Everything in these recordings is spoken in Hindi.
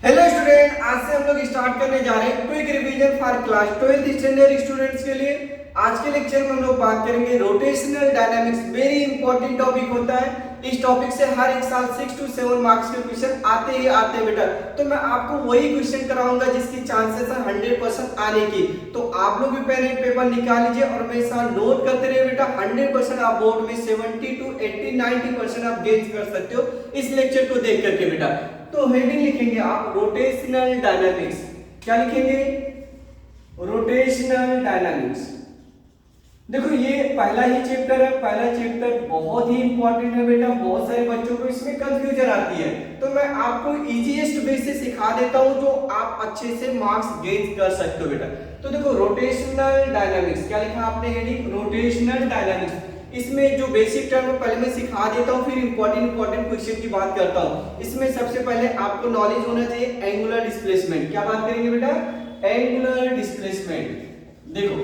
हेलो स्टूडेंट, आज से हम लोग स्टार्ट करने जा रहे हैं quick revision for class 12th standard students के लिए। आज के लेक्चर में हम लोग बात करेंगे rotational dynamics. Very important topic होता है। इस टॉपिक से हर एक साल 6 to 7 मार्क्स के क्वेश्चन आते ही आते हैं बेटा। तो मैं आपको वही क्वेश्चन कराऊंगा जिसकी चांसेस है 100% आने की। तो आप लोग भी पेन एंड पेपर निकाल लीजिए और मेरे साथ नोट करते रहिए बेटा। 100% आप बोर्ड में 70 to 80 90% आप गेज कर सकते हो इस लेक्चर को देख करके बेटा। तो हेडिंग लिखेंगे आप रोटेशनल डायनामिक्स। क्या लिखेंगे? Rotational dynamics. देखो ये पहला ही चैप्टर है। पहला चैप्टर बहुत ही इंपॉर्टेंट है बेटा। बहुत सारे बच्चों को इसमें कंफ्यूजन आती है, तो मैं आपको इजीएस्ट वे से सिखा देता हूं जो आप अच्छे से मार्क्स गेन कर सकते हो बेटा। तो देखो रोटेशनल डायनामिक्स, क्या लिखा आपने हेडिंग? Rotational dynamics. इसमें जो बेसिक टर्म पहले मैं सिखा देता हूं, फिर इंपॉर्टेंट क्वेश्चन की बात करता हूं। इसमें सबसे पहले आपको नॉलेज होना चाहिए एंगुलर डिस्प्लेसमेंट। क्या बात करेंगे बेटा? Angular displacement. देखो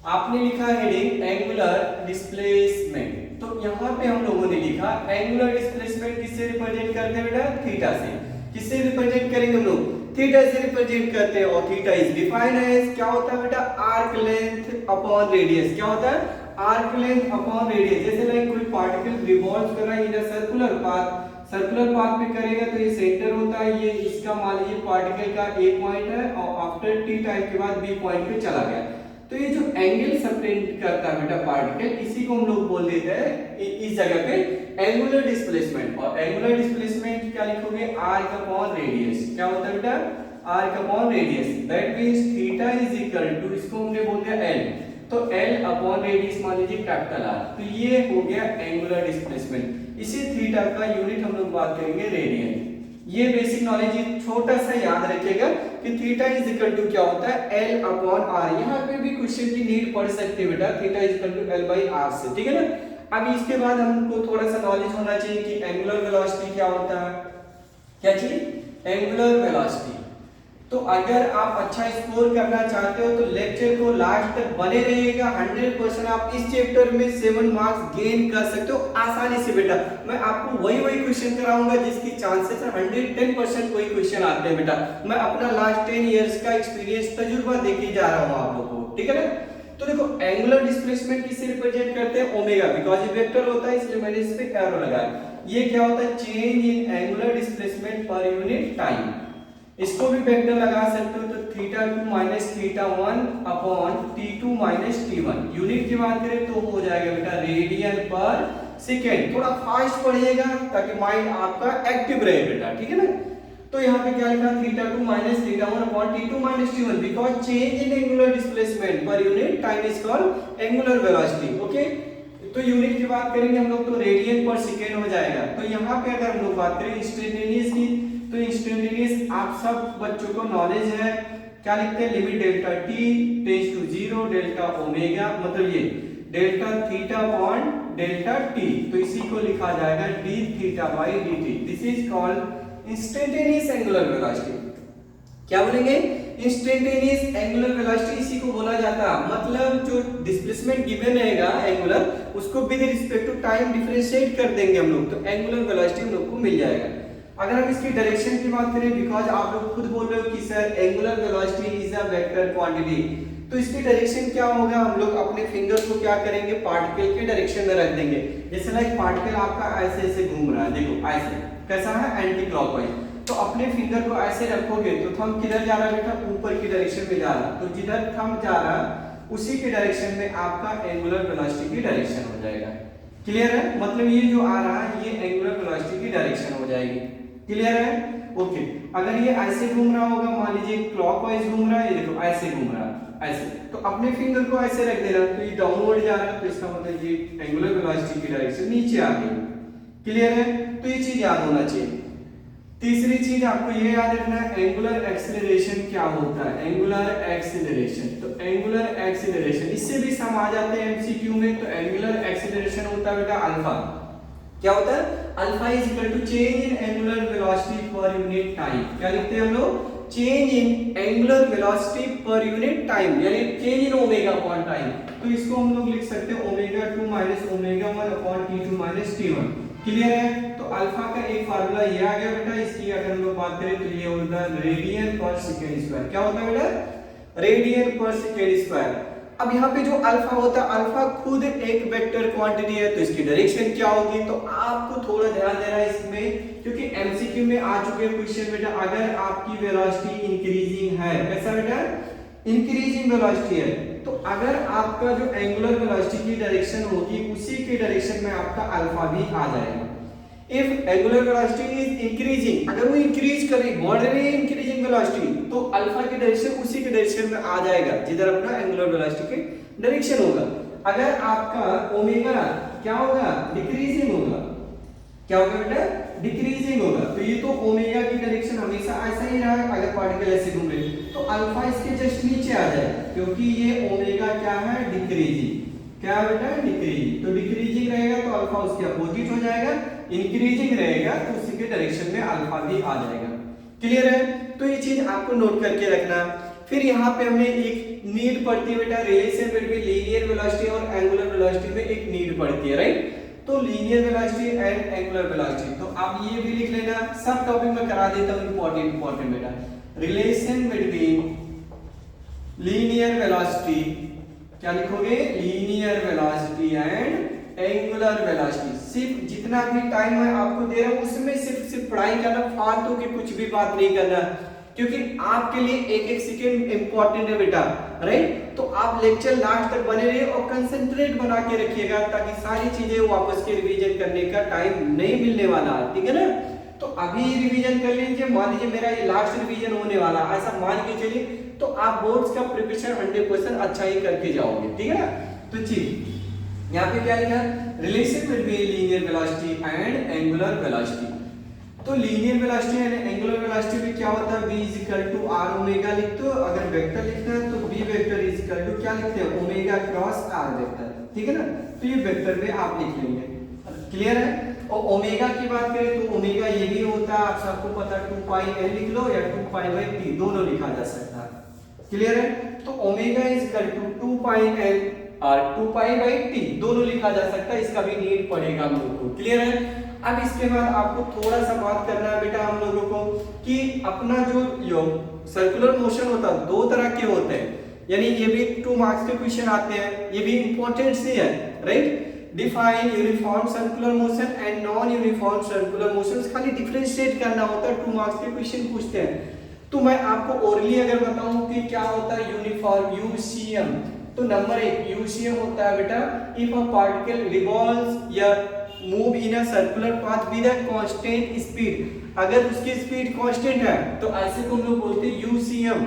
आपने लिखा हेडिंग एंगुलर डिस्प्लेसमेंट, तो यहां पे हम लोगों ने लिखा एंगुलर डिस्प्लेसमेंट किससे रिप्रेजेंट करते हैं बेटा? थीटा से। किससे रिप्रेजेंट करेंगे हम लोग? थीटा से रिप्रेजेंट करते हैं। और थीटा इज डिफाइंड एज, क्या होता है बेटा? Arc length upon radius. क्या होता है? Arc length upon radius. जैसे लाइक कोई पार्टिकल रिवॉल्व कर रहा है इन अ सर्कुलर पाथ पे करेगा तो ये सेंटर होता है, ये इसका मान लीजिए पार्टिकल का ए पॉइंट है और आफ्टर टी टाइम के बाद बी पॉइंट पे चला गया। तो ये जो एंगल सबटेंड करता है बेटा पार्टिकल, इसी को हम लोग बोल देते हैं इस जगह पे एंगुलर डिस्प्लेसमेंट। और एंगुलर डिस्प्लेसमेंट क्या लिखोगे? Arc upon radius. क्या होता है बेटा? Arc upon radius. That means theta is equal to, इसको हमने बोल दिया एल, तो एल अपॉन रेडियस मान लीजिए कैपिटल आर। तो ये हो गया एंगुलर डिस्प्लेसमेंट। इसी थीटा का यूनिट हम लोग बात करेंगे रेडियन। ये बेसिक नॉलेज छोटा सा याद रखिएगा कि थीटा इज इक्वल टू क्या होता है? L upon R. यहाँ पे भी क्वेश्चन की नीड पड़ सकती है बेटा, theta is equal to L by R से, ठीक है ना। अब इसके बाद हमको थोड़ा सा नॉलेज होना चाहिए कि एंगुलर वेलोसिटी क्या होता है। क्या चीज? Angular velocity. तो अगर आप अच्छा स्कोर करना चाहते हो तो लेक्चर को लास्ट तक बने रहिएगा। 100% आप इस चैप्टर में 7 मार्क्स गेन कर सकते हो आसानी से बेटा। मैं आपको वही क्वेश्चन कराऊंगा जिसकी चांसेस है 110% वही क्वेश्चन आते हैं बेटा। मैं अपना लास्ट 10 इयर्स का एक्सपीरियंस तजुर्बा देके जा रहा हूं आप लोगों को, ठीक है ना। तो देखो एंगुलर डिस्प्लेसमेंट किससे रिप्रेजेंट करते हैं? ओमेगा, बिकॉज़ ये वेक्टर होता है इसलिए मैंने इस पे एरो लगाया। ये क्या होता है? चेंज इन एंगुलर डिस्प्लेसमेंट पर यूनिट टाइम। इसको भी वेक्टर लगा सकते हो, तो theta 2 minus theta 1 upon t2 minus t1। Unit की बात करें तो हो जाएगा बेटा रेडियन पर सेकेंड। थोड़ा फास्ट पढ़िएगा ताकि माइंड आपका एक्टिव रहे बेटा, ठीक है ना। तो यहाँ पे क्या लिखा? Theta 2 minus theta 1 upon t2 minus t1, because change in angular displacement पर unit time is called angular velocity. Okay, तो यूनिट की बात करेंगे हम लोग तो रेडियन पर सेकेंड हो जाएगा। तो यहाँ पे अगर हम लोग बात करें इंस्टेंटेनियस की, तो इंस्टेंटेनियस आप सब बच्चों को नॉलेज है। क्या लिखते हैं? Limit delta t tends to 0 delta omega, मतलब ये delta theta upon delta t, तो इसी को लिखा जाएगा d theta by dt। This is called instantaneous angular velocity. क्या बोलेंगे? इंस्टेंटेनियस एंगुलर वेलोसिटी इसी को बोला जाता है। मतलब जो डिस्प्लेसमेंट गिवन रहेगा एंगुलर, उसको with respect to time differentiate कर देंगे हम लोग, तो एंगुलर वेलोसिटी हम लोग को मिल जाएगा। अगर हम इसकी डायरेक्शन की बात करें, बिकॉज आप लोग खुद बोल रहे हो कि sir angular velocity is a vector quantity, तो इसकी डायरेक्शन क्या होगा? हम लोग अपने फिंगर को क्या करेंगे? पार्टिकल के डायरेक्शन में रख देंगे। जैसे लाइक पार्टिकल आपका ऐसे ऐसे घूम रहा है, देखो ऐसे, कैसा है? Anti clockwise. तो अपने फिंगर को ऐसे रखोगे तो थंब किधर जा रहा है बेटा? ऊपर की डायरेक्शन में जा रहा है। तो जिधर थंब जा रहा है उसी के डायरेक्शन में आपका एंगुलर वेलोसिटी की डायरेक्शन हो जाएगा। क्लियर है? मतलब ये जो आ रहा है ये एंगुलर वेलोसिटी की डायरेक्शन हो जाएगी। क्लियर है? ओके। अगर ये ऐसे घूम रहा होगा, मान लीजिए क्लॉकवाइज घूम रहा है, ये देखो ऐसे घूम रहा है ऐसे, तो अपने फिंगर को ऐसे रख देना, तो ये डाउनवर्ड जा रहा है, तो इसका मतलब ये एंगुलर वेलोसिटी की डायरेक्शन नीचे आ गई। क्लियर है? तो ये चीज याद होना चाहिए। तीसरी चीज आपको ये याद रखना है एंगुलर एक्सीलरेशन क्या होता है। एंगुलर एक्सीलरेशन, तो एंगुलर एक्सीलरेशन इससे भी सम आ जाते हैं एमसीक्यू में। तो एंगुलर एक्सीलरेशन होता है बेटा अल्फा। क्या होता है? Alpha is equal to change in angular velocity per unit time. क्या लिखते हैं हम लोग? Change in angular velocity per unit time, यानी change in omega upon time. तो इसको हम लोग लिख सकते हैं omega 2 minus omega 1 upon t2 minus t1। Clear है? तो अल्फा का एक फार्मूला ये आ गया बेटा, इसकी अगर हम लोग बात करें तो ये होता है रेडियन पर सेकेंड स्क्वायर। क्या होता है बेटा? रेडियन पर सेकेंड स्क्वायर। अब यहाँ पे जो अल्फा होता है, अल्फा खुद एक वेक्टर क्वांटिटी है, तो इसकी डायरेक्शन क्या होगी? तो आपको थोड़ा ध्यान देना है इसमें, क्योंकि एमसीक्यू में आ चुके हैं क्वेश्चन बेटा। अगर आपकी वेलोसिटी इंक्रीजिंग है, कैसा बेटा? इंक्रीजिंग वेलोसिटी है, तो अगर आपका जो एंगुलर वेलोसिटी की डायरेक्शन होगी उसी के डायरेक्शन में आपका अल्फा भी आ जाएगा। If angular velocity is increasing, अगर वो इंक्रीज कर रही, बढ़ रही है इंक्रीजिंग वेलोसिटी, तो अल्फा की डायरेक्शन उसी के डायरेक्शन में आ जाएगा जिधर अपना एंगुलर वेलोसिटी के डायरेक्शन होगा। अगर आपका ओमेगा क्या होगा? डिक्रीजिंग होगा। क्या होगा बेटा? डिक्रीजिंग होगा। तो ये तो ओमेगा की डायरेक्शन हमेशा ऐसा ही रहा है, अगर पार्टिकल ऐसे घूम रहे तो अल्फा इसके जस्ट नीचे आ जाए, क्योंकि ये ओमेगा क्या है? डिक्रीजिंग। क्या बेटा? डिक्रीजिंग। तो डिक्रीजिंग रहेगा तो अल्फा उसके अपोजिट हो जाएगा, इंक्रीजिंग रहेगा तो उसी के डायरेक्शन में अल्फा भी आ जाएगा। क्लियर है? तो ये चीज आपको नोट करके रखना। फिर यहाँ पे हमने एक नीड पढ़ती है बेटा, रिलेशन बिटवीन लीनियर वेलोसिटी और एंगुलर वेलोसिटी में एक नीड पढ़ती है, राइट? तो linear velocity and angular velocity, तो आप ये भी लिख लेना। सब टॉपिक में करा देता हूँ, इंपॉर्टेंट बेटा। रिलेशन बिटवीन लीनियर वेलोसिटी, क्या लिखोगे? Linear velocity and angular velocity. सिर्फ जितना भी टाइम मैं आपको दे रहा हूँ उसमें सिर्फ पढ़ाई करना, फालतू की कुछ भी बात नहीं करना, क्योंकि आपके लिए एक एक सेकेंड इंपॉर्टेंट है बेटा, राइट? तो आप लेक्चर लास्ट तक बने रहिए और कंसंट्रेट बना के रखिएगा, ताकि सारी चीजें वापस के रिवीजन करने का टाइम नहीं मिलने वाला, ठीक है ना? तो अभी रिवीजन कर लीजिए। मान लीजिए मेरा ये लास्ट रिवीजन होने वाला, ऐसा मान के चलिए, तो आप बोर्ड्स का प्रिपरेशन 100% अच्छा ही करके जाओगे, ठीक है ना? तो ठीक यहाँ पे क्या लिखा? Relation between linear velocity and angular velocity. तो linear velocity and angular velocity में क्या होता है? v = r ओमेगा लिखते हो। अगर वेक्टर लिखना है तो v वेक्टर = क्या लिखते हैं? ओमेगा क्रॉस r वेक्टर, ठीक है ना? तो ये वेक्टर में आप लिख लेंगे। क्लियर है? और ओमेगा की बात करें तो ओमेगा ये भी होता है, आप सबको पता है, 2πl लिख लो या 2π/t, दोनों लिखा जा सकता है। क्लियर है? तो ओमेगा = 2πl और 2π/t दोनों लिखा जा सकता है। इसका भी नीड पड़ेगा हम लोग को। क्लियर है? अब इसके बाद आपको थोड़ा सा बात करना है बेटा हम लोगों को, कि अपना जो सर्कुलर मोशन होता है दो तरह के होते हैं, यानी ये भी 2 मार्क्स के क्वेश्चन आते हैं, ये भी इंपॉर्टेंट से है, right? Define uniform circular motion and non uniform circular motion, खाली डिफरेंशिएट करना होता है, 2 मार्क्स के क्वेश्चन पूछते हैं। तो मैं आपको ओरली अगर बताऊं कि क्या होता है यूनिफॉर्म, यूसीएम, तो नंबर 1 यूसीएम होता है बेटा, इफ अ पार्टिकल रिवॉल्व्स या move in a circular path with a constant speed, अगर उसकी स्पीड कांस्टेंट है तो ऐसे को हम लोग बोलते हैं यूसीएम।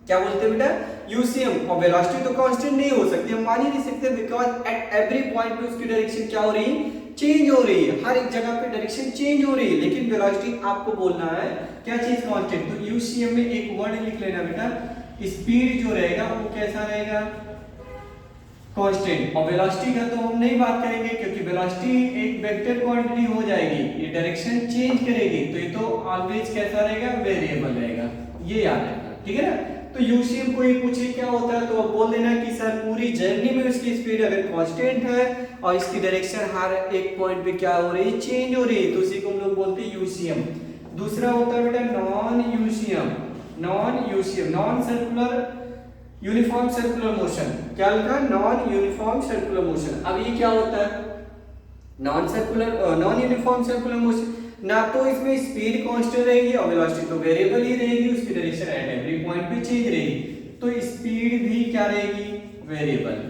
क्या बोलते हैं बेटा? यूसीएम। और वेलोसिटी तो कांस्टेंट नहीं हो सकती, हम मान ही नहीं सकते, बिकॉज़ एट एवरी पॉइंट पे उसकी डायरेक्शन क्या हो रही है? चेंज हो रही है, हर एक जगह पे डायरेक्शन चेंज हो रही है, लेकिन वेलोसिटी आपको बोलना है क्या चीज? कांस्टेंट। तो यूसीएम में एक वर्ड लिख लेना बेटा, स्पीड जो रहेगा वो कैसा रहेगा? कांस्टेंट। और वेलोसिटी का तो हम नहीं बात करेंगे, क्योंकि वेलोसिटी एक वेक्टर क्वांटिटी हो जाएगी, ये डायरेक्शन चेंज करेगी, तो ये तो ऑलवेज कैसा रहेगा? वेरिएबल रहेगा, ये याद रखना, ठीक है ना? तो यूसीएम कोई पूछे क्या होता है तो आप बोल देना कि सर पूरी जर्नी में उसकी स्पीड अगर कांस्टेंट है और इसकी डायरेक्शन हर एक पॉइंट पे क्या हो रही है? चेंज हो रही है, तो उसी को हम लोग बोलते हैं यूसीएम। दूसरा होता है बेटा non UCM. Non circular uniform circular motion. क्या लिखा? Non uniform circular motion. अब ये क्या होता है? नॉन यूनिफॉर्म सर्कुलर मोशन, ना तो इसमें स्पीड कांस्टेंट रहेगी और वेलोसिटी तो वेरिएबल ही रहेगी, उसकी डायरेक्शन एट एवरी पॉइंट पे चेंज रहेगी, तो स्पीड भी क्या रहेगी? वेरिएबल।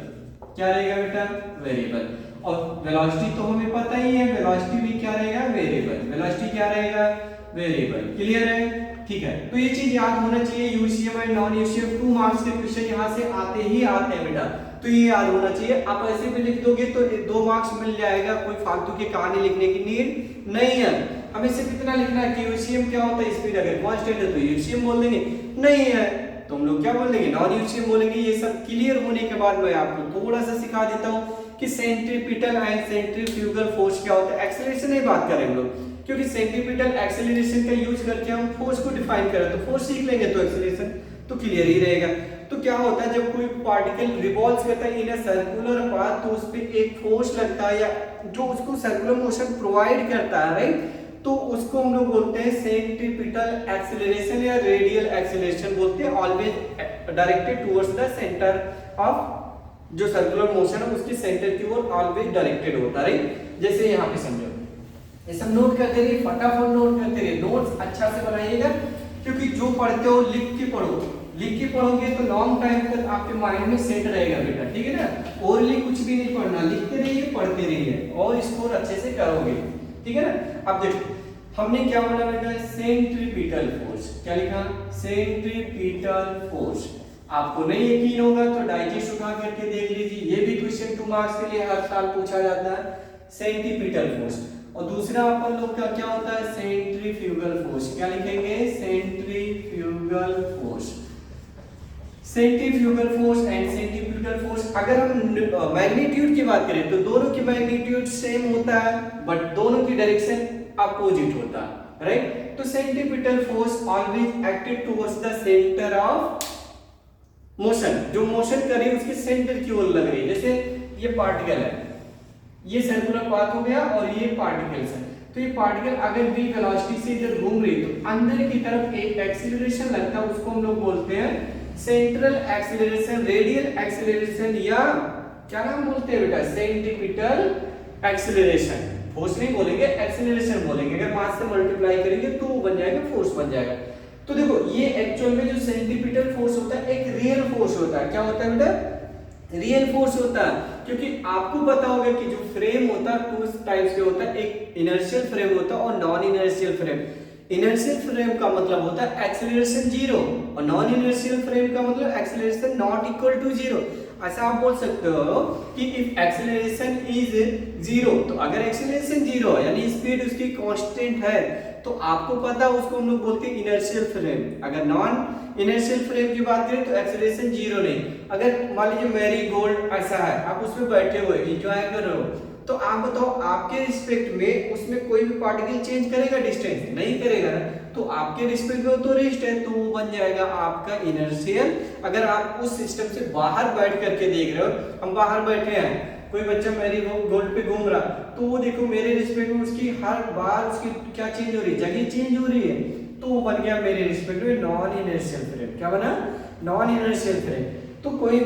क्या रहेगा बेटा? वेरिएबल। और वेलोसिटी तो हमें पता ही है, वेलोसिटी भी क्या रहेगा? वेरिएबल। वेलोसिटी क्या रहेगा? वेरिएबल। क्लियर है? ठीक है, तो ये चीज याद होना चाहिए। UCM and non UCM 2 marks के क्वेश्चन यहाँ से आते ही आते हैं बेटा, तो ये याद होना चाहिए। आप ऐसे भी लिख दोगे तो 2 मार्क्स मिल जाएगा, कोई फालतू की कहानी लिखने की नीड नहीं है। हमें सिर्फ इतना लिखना है कि यूसीएम क्या होता है, स्पीड अगर कांस्टेंट है तो यूसीएम बोल देंगे, नहीं है तो हम लोग क्या बोल देंगे? नॉन यूसीएम बोलेंगे। ये सब क्लियर होने के बाद मैं आपको थोड़ा सा सिखा देता हूँ कि सेंट्रीपिटल एंड सेंट्रीफ्यूगल फोर्स क्या होता है। एक्सेलरेशन नहीं बात करें हम लोग, क्योंकि सेंट्रीपिटल एक्सेलरेशन का यूज करके हम फोर्स को डिफाइन करें, तो फोर्स सीख लेंगे तो एक्सेलरेशन तो क्लियर ही रहेगा। तो क्या होता है जब कोई पार्टिकल रिवॉल्व करता है इन अ सर्कुलर पाथ तो उस पे एक फोर्स लगता है या जो उसको सर्कुलर मोशन प्रोवाइड करता है, राइट? तो उसको हम लोग बोलते हैं सेंट्रीपिटल एक्सीलरेशन या रेडियल एक्सीलरेशन बोलते हैं, always directed towards the centre of जो सर्कुलर मोशन है उसके सेंटर की ओर ऑलवेज डायरेक्टेड होता है, राइट? जैसे यहाँ पे समझो, ये सब नोट करते रहिए, फटाफट नोट करते रहिए, नोट्स अच्छा से बनाइएगा क्योंकि जो पढ़ते हो लिख के पढ़ो, लिख के पढ़ोगे तो लॉन्ग टाइम तक आपके माइंड में सेट रहेगा बेटा, ठीक है ना? ओरली कुछ भी नहीं पढ़ना, लिखते रहिए, पढ़ते रहिए और स्कोर अच्छे से करोगे, ठीक है ना? अब देखो हमने क्या बोला बेटा, सेंट्रीपिटल फोर्स, क्या लिखा? Centripetal force. आपको नहीं यकीन होगा तो डाइजेस्ट उठा करके देख लीजिए, ये भी क्वेश्चन 2 मार्क्स के लिए हर साल पूछा जाता है, सेंट्रीपिटल फोर्स। और दूसरा अपन लोग का क्या होता है, सेंट्रीफ्यूगल फोर्स। क्या लिखेंगे? Centrifugal force. Centrifugal force and centripetal force. अगर हम मैग्नीट्यूड की बात करें तो दोनों की मैग्नीट्यूड सेम होता है बट दोनों की डायरेक्शन अपोजिट होता है, राइट? तो centripetal force always acted towards the centre of motion, जो मोशन कर रही है उसके सेंटर की ओर लग रही है। जैसे ये पार्टिकल है, ये सर्कुलर पाथ हो गया और ये पार्टिकल्स है, तो ये पार्टिकल अगर v वेलोसिटी से इधर घूम रही तो अंदर की तरफ एक एक्सीलरेशन लगता है, उसको हम लोग बोलते हैं सेंट्रल एक्सीलरेशन, रेडियल एक्सीलरेशन या क्या नाम बोलते हैं बेटा, सेंट्रीपिटल एक्सीलरेशन। फोर्स नहीं बोलेंगे, एक्सीलरेशन बोलेंगे। अगर मास से मल्टीप्लाई करेंगे तो वो बन जाएगा फोर्स बन जाएगा। तो देखो ये एक्चुअल में जो सेंट्रीपिटल फोर्स होता है एक रियल फोर्स होता है। क्या होता है बेटा? रियल फोर्स होता है, क्योंकि आपको पता होगा कि जो फ्रेम होता है 2 टाइप्स के होता है, एक इनर्शियल फ्रेम होता है और non inertial frame. Inertial frame का मतलब होता है एक्सीलरेशन 0 और नॉन इनर्शियल फ्रेम का मतलब एक्सीलरेशन नॉट इक्वल टू 0। ऐसा आप बोल सकते हो कि इफ एक्सीलरेशन इज 0, तो अगर एक्सीलरेशन 0 यानी स्पीड उसकी कांस्टेंट है तो आपको पता उसको हम लोग बोलते हैं इनर्शियल फ्रेम। अगर नॉन इनर्शियल फ्रेम की बात करें तो एक्सीलरेशन 0 नहीं। अगर मान लीजिए मैरी गोल्ड ऐसा है, आप उसमें बैठे हुए एंजॉय कर रहे हो, तो आप बताओ आपके रिस्पेक्ट में उसमें कोई भी पार्टिकल चेंज करेगा डिस्टेंस? नहीं करेगा ना। तो आपके रिस्पेक्ट में तो रेस्ट है, तो वो बन जाएगा आपका इनर्शियल। अगर आप उस सिस्टम से बाहर बैठ करके देख रहे हो, हम बाहर बैठे हैं, कोई बच्चा मेरी गोल्ड पे घूम रहा, तो वो देखो मेरे रिस्पेक्ट में उसकी हर बार उसकी क्या चेंज हो रही है, जगह चेंज हो रही है, तो वो बन गया मेरे रिस्पेक्ट में नॉन इनर्शियल फ्रेम। क्या बना? Non inertial frame. तो कोई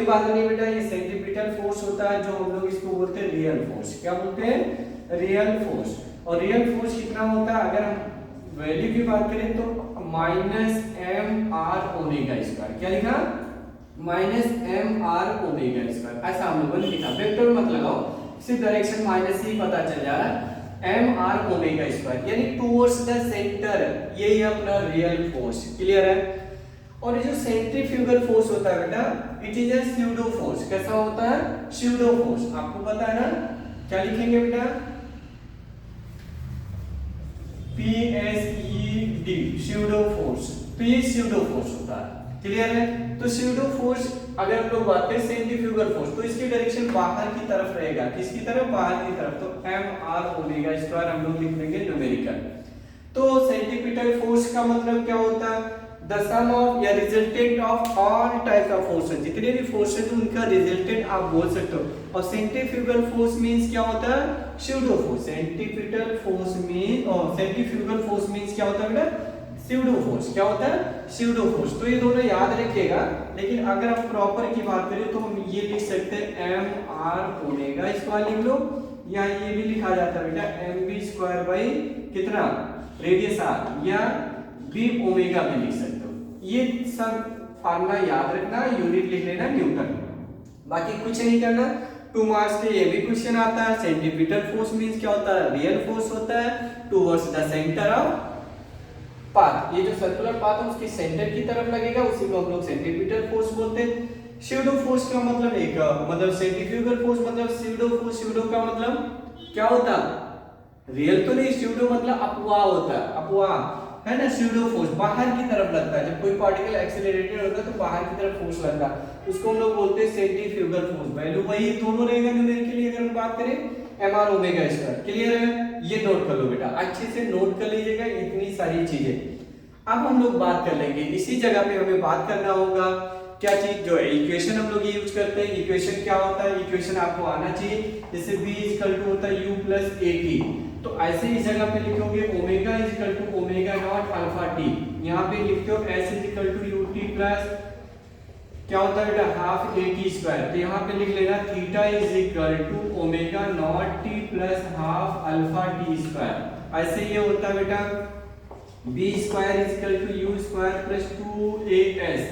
बात नहीं बेटा, ये सेंट्रीपिटल फोर्स होता है जो हम लोग इसको बोलते हैं रियल फोर्स। क्या बोलते हैं? Real force. और रियल फोर्स कितना होता है? अगर हम वैल्यू की बात करें तो -mr⍵²। क्या लिखा? -mr⍵²। ऐसा हम लोगों ने लिखा, वेक्टर मत लगाओ, सिर्फ डायरेक्शन माइनस ही पता चल जा रहा है। mr⍵², यानी टुवर्ड्स द सेंटर, यही अपना रियल फोर्स। क्लियर है? और ये जो सेंट्रीफ्यूगल फोर्स होता है बेटा, it is a pseudo force. कैसा होता है? Pseudo force. आपको पता है ना? क्या लिखेंगे बेटा? PSED, pseudo force. तो ये स्यूडो फोर्स होता है। क्लियर है? तो स्यूडो फोर्स अगर हम लोग बात करें सेंट्रीफ्यूगल फोर्स, तो इसकी डायरेक्शन बाहर की तरफ रहेगा। किसकी तरफ? बाहर की तरफ। तो mr⍵² हम लोग लिख लेंगे न्यूमेरिकल। तो सेंट्रीपिटल फोर्स का मतलब क्या होता है? द सम ऑफ या resultant of all types of forces, जितने भी फोर्सेस उनका रिजल्टेंट आप बोल सकते हो। और सेंट्रीफ्यूगल फोर्स मींस क्या होता है? Pseudo force. Centripetal force means और सेंट्रीफ्यूगल फोर्स मींस क्या होता है बेटा? Pseudo force. क्या होता है? Pseudo force. तो ये दोनों याद रखिएगा, लेकिन अगर आप प्रॉपर की बात करें तो हम ये लिख सकते हैं mr⍵² लिख लो, या ये भी लिखा जाता है बेटा mv² बाई कितना? रेडियस r, या v ओमेगा भी लिख सकते हो। ये सब फार्मूला याद रखना, यूनिट लिख लेना न्यूटन, बाकी कुछ नहीं करना। 2 मार्क्स के ये भी क्वेश्चन आता है। सेंट्रीपिटल फोर्स मींस क्या होता है? रियल फोर्स होता है towards the centre of path. ये जो सर्कुलर पाथ है उसके सेंटर की तरफ लगेगा, उसी को हम लोग सेंट्रीपिटल फोर्स बोलते हैं। स्यूडो फोर्स का मतलब एक मतलब सेंट्रीफ्यूगल फोर्स मतलब स्यूडो फोर्स। स्यूडो का मतलब क्या होता है? रियल तो नहीं, स्यूडो मतलब अपवाह होता है, अपवाह है ना। स्यूडो फोर्स बाहर की तरफ लगता है, जब कोई पार्टिकल एक्सीलरेटेड होता है तो बाहर की तरफ फोर्स लगता है, उसको हम लोग बोलते हैं सेंट्रीफ्यूगल फोर्स। वैल्यू वही दोनों रहेगा न्यूमेरिकल लिए अगर हम बात करें mr⍵²। क्लियर है? ये नोट कर लो बेटा, अच्छे से नोट कर लीजिएगा इतनी सारी चीजें। अब हम लोग बात कर लेंगे, इसी जगह पे हमें बात करना होगा क्या चीज जो है इक्वेशन हम लोग यूज करते हैं। इक्वेशन क्या होता है, इक्वेशन आपको आना चाहिए। जैसे b इक्वल टू होता है u प्लस ए टी, तो ऐसे इस जगह पे लिखोगे omega is equal to omega naught alpha T, यहाँ पे लिखते हो s is equal to U T plus क्या होता है बेटा हाफ ए टी स्क्वायर, तो यहाँ पे लिख लेना theta is equal to omega naught T plus half alpha T square. ऐसे ये होता है बेटा b square is equal to U square plus 2as,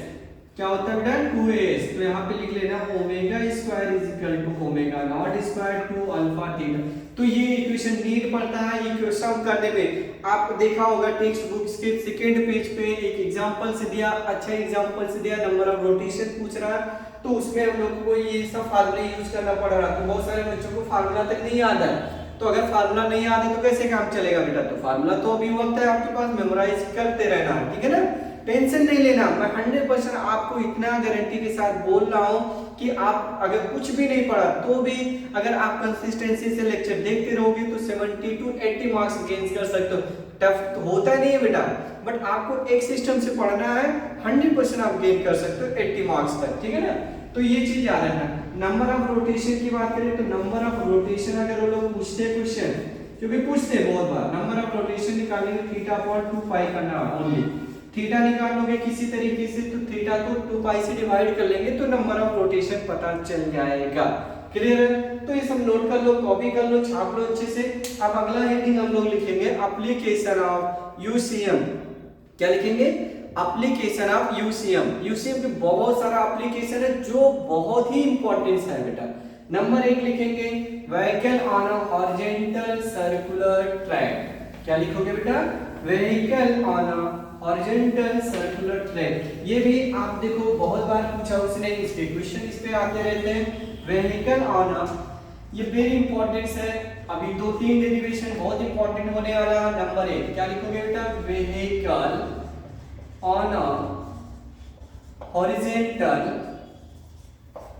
क्या होता है बेटा 2as, तो यहाँ पे लिख लेना omega square is equal to omega naught square two alpha theta. तो ये इक्वेशन नीड पड़ता है, ये क्वेश्चन करने में आप देखा होगा टेक्स्ट बुक्स के सेकंड पेज पे एक एग्जांपल से दिया, अच्छा एग्जांपल से दिया, नंबर ऑफ रोटेशन पूछ रहा है, तो उसमें हम लोग को ये सब फार्मूले यूज करना पड़ रहा है। तो बहुत सारे बच्चों को फार्मूला तक नहीं याद है, तो अगर फार्मूला नहीं याद है तो कैसे काम चलेगा बेटा, तो फार्मूला तो अभी वक्त है आपके पास, मेमोराइज करते रहना है, ठीक है ना, टेंशन नहीं लेना। मैं 100% आपको इतना गारंटी के साथ बोल रहा हूं कि आप अगर कुछ भी नहीं पढ़ा तो भी अगर आप कंसिस्टेंसी से लेक्चर देखते रहोगे तो 70 to 80 मार्क्स गेन कर सकते हो। टफ तो होता नहीं है बेटा, बट आपको एक सिस्टम से पढ़ना है, 100% आप गेन कर सकते हो 80 मार्क्स तक, ठीक है ना। तो ये चीज याद रखना। नंबर ऑफ रोटेशन की बात करें तो नंबर ऑफ रोटेशन अगर वो लोग पूछते क्वेश्चन, क्योंकि पूछते हैं बहुत बार, नंबर ऑफ रोटेशन निकालने के थीटा अपॉन 2 पाई करना ओनली, थीटा निकालोगे किसी तरीके से तो थीटा को 2 पाई से डिवाइड कर लेंगे तो नंबर ऑफ रोटेशन पता चल जाएगा। क्लियर है, तो ये सब नोट कर लो, कॉपी कर लो, छाप लो अच्छे से। अब अगला हेडिंग हम लोग लिखेंगे एप्लीकेशन ऑफ यूसीएम, क्या लिखेंगे, एप्लीकेशन ऑफ यूसीएम। यूसीएम के बहुत सारा एप्लीकेशन है जो बहुत ही इंपॉर्टेंट है बेटा। नंबर 1 लिखेंगे vehicle on a horizontal circular track, क्या लिखोगे बेटा, vehicle on a horizontal circular track. ये भी आप देखो बहुत बार पूछा उसने, इसके क्वेश्चन इस पे आते रहते हैं। व्हीकल ऑन अ, ये वेरी इंपॉर्टेंट है, अभी 2-3 डेरिवेशन बहुत इंपॉर्टेंट होने वाला है। नंबर 1 क्या लिखोगे बेटा, vehicle on a horizontal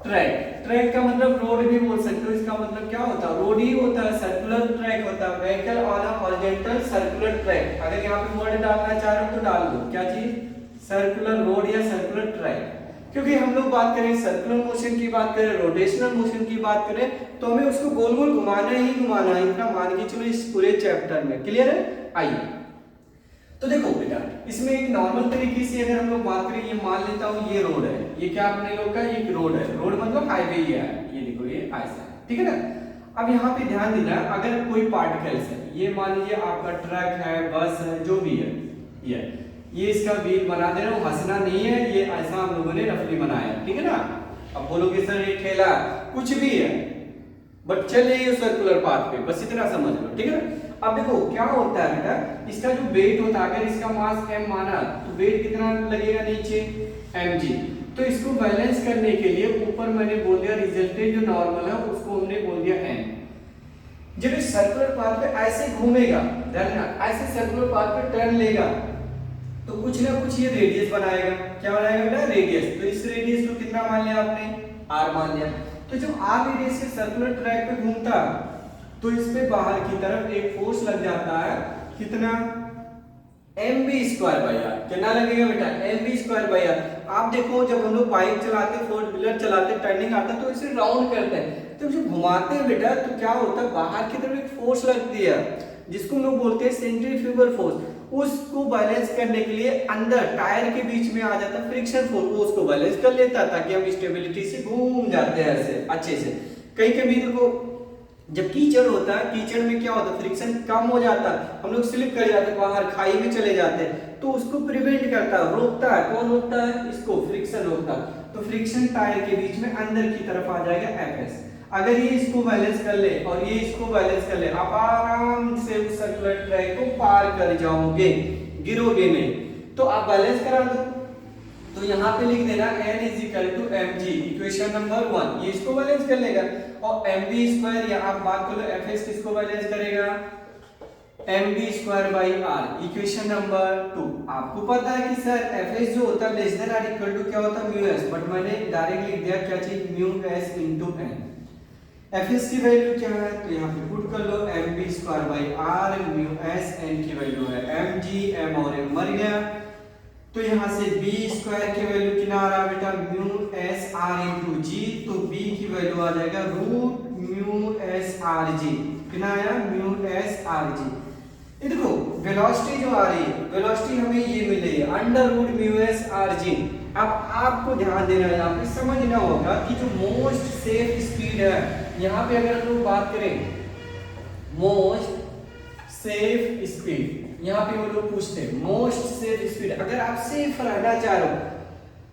track. Track का मतलब रोड भी बोल सकते हो, इसका मतलब क्या होता है, रोड ही होता है, सर्कुलर ट्रैक होता है, vehicle on a horizontal circular track. अगर यहाँ पे वर्ड डालना चाह रहे हो तो डाल दो, क्या चीज, सर्कुलर रोड या सर्कुलर ट्रैक। क्योंकि हम लोग बात करें सर्कुलर मोशन की बात करें, रोटेशनल मोशन की बात करें, तो हमें उसको गोल गोल घुमाना ही घुमाना है, इतना मान के चलो इस पूरे चैप्टर में। क्लियर है, आइए तो देखो बेटा, इसमें एक नॉर्मल तरीके से अगर हम लोग बात करें, ये मान लेता हूँ ये रोड है, ये क्या अपने लोग का एक रोड है, रोड मतलब हाईवे ही है, ये देखो ये ऐसा, ठीक है ना। अब यहाँ पे ध्यान देना, अगर कोई पार्टिकल्स है, ये मान लीजिए आपका ट्रक है, बस है, जो भी है, ये इसका व्हील बना दे रहा हूँ, हंसना नहीं है, ये ऐसा हम लोगों ने रफली बनाया, ठीक है ना। अब बोलोगे सर ये ठेला कुछ भी है, बट चल रही है सर्कुलर पाथ पे, बस इतना समझ लो, ठीक है ना। अब देखो क्या होता है बेटा, इसका जो वेट होता है, अगर इसका मास m माना तो वेट कितना लगेगा नीचे mg, तो इसको बैलेंस करने के लिए ऊपर मैंने बोल दिया रिजल्टेंट जो नॉर्मल है उसको हमने बोल दिया n। जब इस सर्कुलर पाथ पे ऐसे घूमेगा, देखना ऐसे सर्कुलर पाथ पे टर्न लेगा तो कुछ ना कुछ ये रेडियस बनाएगा, क्या बनाएगा बेटा, रेडियस। तो इस रेडियस को कितना मान लिया आपने, r मान लिया। तो जब r रेडियस से सर्कुलर ट्रैक पे घूमता तो इस पे बाहर की तरफ एक फोर्स लग जाता है, कितना, mv²/r। कितना लगेगा बेटा, mv²/r। आप देखो जब हम लोग बाइक चलाते, फोर व्हीलर चलाते, टर्निंग आता है तो इसे राउंड करते हैं, तो जब घुमाते हैं बेटा तो क्या होता है, बाहर की तरफ एक फोर्स लगती है जिसको हम लोग बोलते हैं सेंट्रीफ्यूगल फोर्स। उसको बैलेंस करने के लिए अंदर टायर के बीच में आ जाता है फ्रिक्शन फोर्स, वो उसको बैलेंस कर लेता है ताकि हम स्टेबिलिटी से घूम जाते हैं ऐसे अच्छे से। कहीं कभी देखो जब कीचड़ होता है, कीचड़ में क्या होता है, फ्रिक्शन कम हो जाता है, हम लोग स्लिप कर जाते हैं, बाहर खाई में चले जाते हैं, तो उसको प्रिवेंट करता है, रोकता है, कौन रोकता है, इसको फ्रिक्शन रोकता है। तो फ्रिक्शन टायर के बीच में अंदर की तरफ आ जाएगा Fs। अगर ये इसको बैलेंस कर ले और ये इसको बैलेंस कर ले, आप आराम से उस सर्कुलर ट्रैक को पार कर जाओगे, गिरोगे नहीं। तो आप बैलेंस करा दो, तो यहाँ पे लिख देना n is equal to mg, equation number 1, ये इसको बैलेंस कर लेगा, और mv², या आप बात करो fs किसको बैलेंस करेगा, mv²/r, इक्वेशन नंबर 2। आपको पता है कि सर fs जो होता है less than or equal to क्या होता है, μs, बट मैंने डायरेक्ट लिख दिया क्या चीज, μs इनटू n। fs की वैल्यू क्या है, तो यहाँ पे पुट कर लो mv²/r, μs, n की वैल्यू है mg, m और m मर गया, तो यहाँ से b² की वैल्यू कितना आ रहा है बेटा, म्यू वैल्यू आ जाएगा root mu S R G. कितना आया? Mu S R G. ये देखो वेलोसिटी जो आ रही है, वेलोसिटी हमें ये मिल रही है under root mu S R G. अब आपको ध्यान देना है, यहाँ पे समझना होगा कि जो मोस्ट सेफ स्पीड है, यहाँ पे अगर हम लोग बात करें मोस्ट सेफ स्पीड, यहाँ पे वो लोग पूछते हैं मोस्ट सेफ स्पीड, अगर आप सेफ रहना चाह रहे हो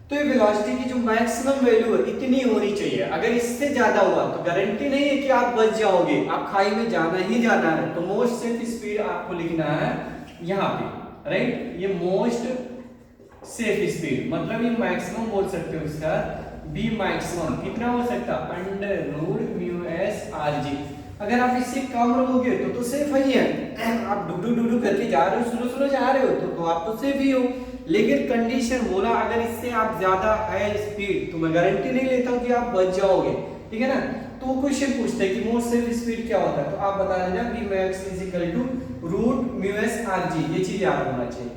तो ये वेलोसिटी की जो मैक्सिमम वैल्यू है इतनी होनी चाहिए। अगर इससे ज्यादा हुआ तो गारंटी नहीं है कि आप बच जाओगे, आप खाई में जाना ही जाना है। तो मोस्ट सेफ स्पीड आपको लिखना है यहाँ पे, राइट। ये मोस्ट सेफ स्पीड मतलब ये मैक्सिमम बोल सकते हो इसका, बी मैक्सिमम कितना हो सकता है? Under root mu S R G. अगर आप इससे कम रहोगे तो सेफ ही है। आप डुडू डुडू करके जा रहे हो, स्लो स्लो जा रहे हो तो आप तो सेफ ही हो। लेकिन कंडीशन बोला अगर इससे आप ज्यादा है स्पीड तो मैं गारंटी नहीं लेता हूं कि आप बच जाओगे, ठीक है ना। तो क्वेश्चन पूछते हैं कि मोस्ट सेफ स्पीड क्या होता है, तो आप बता देना v max is equal to root mu S R G. ये चीज याद होना चाहिए।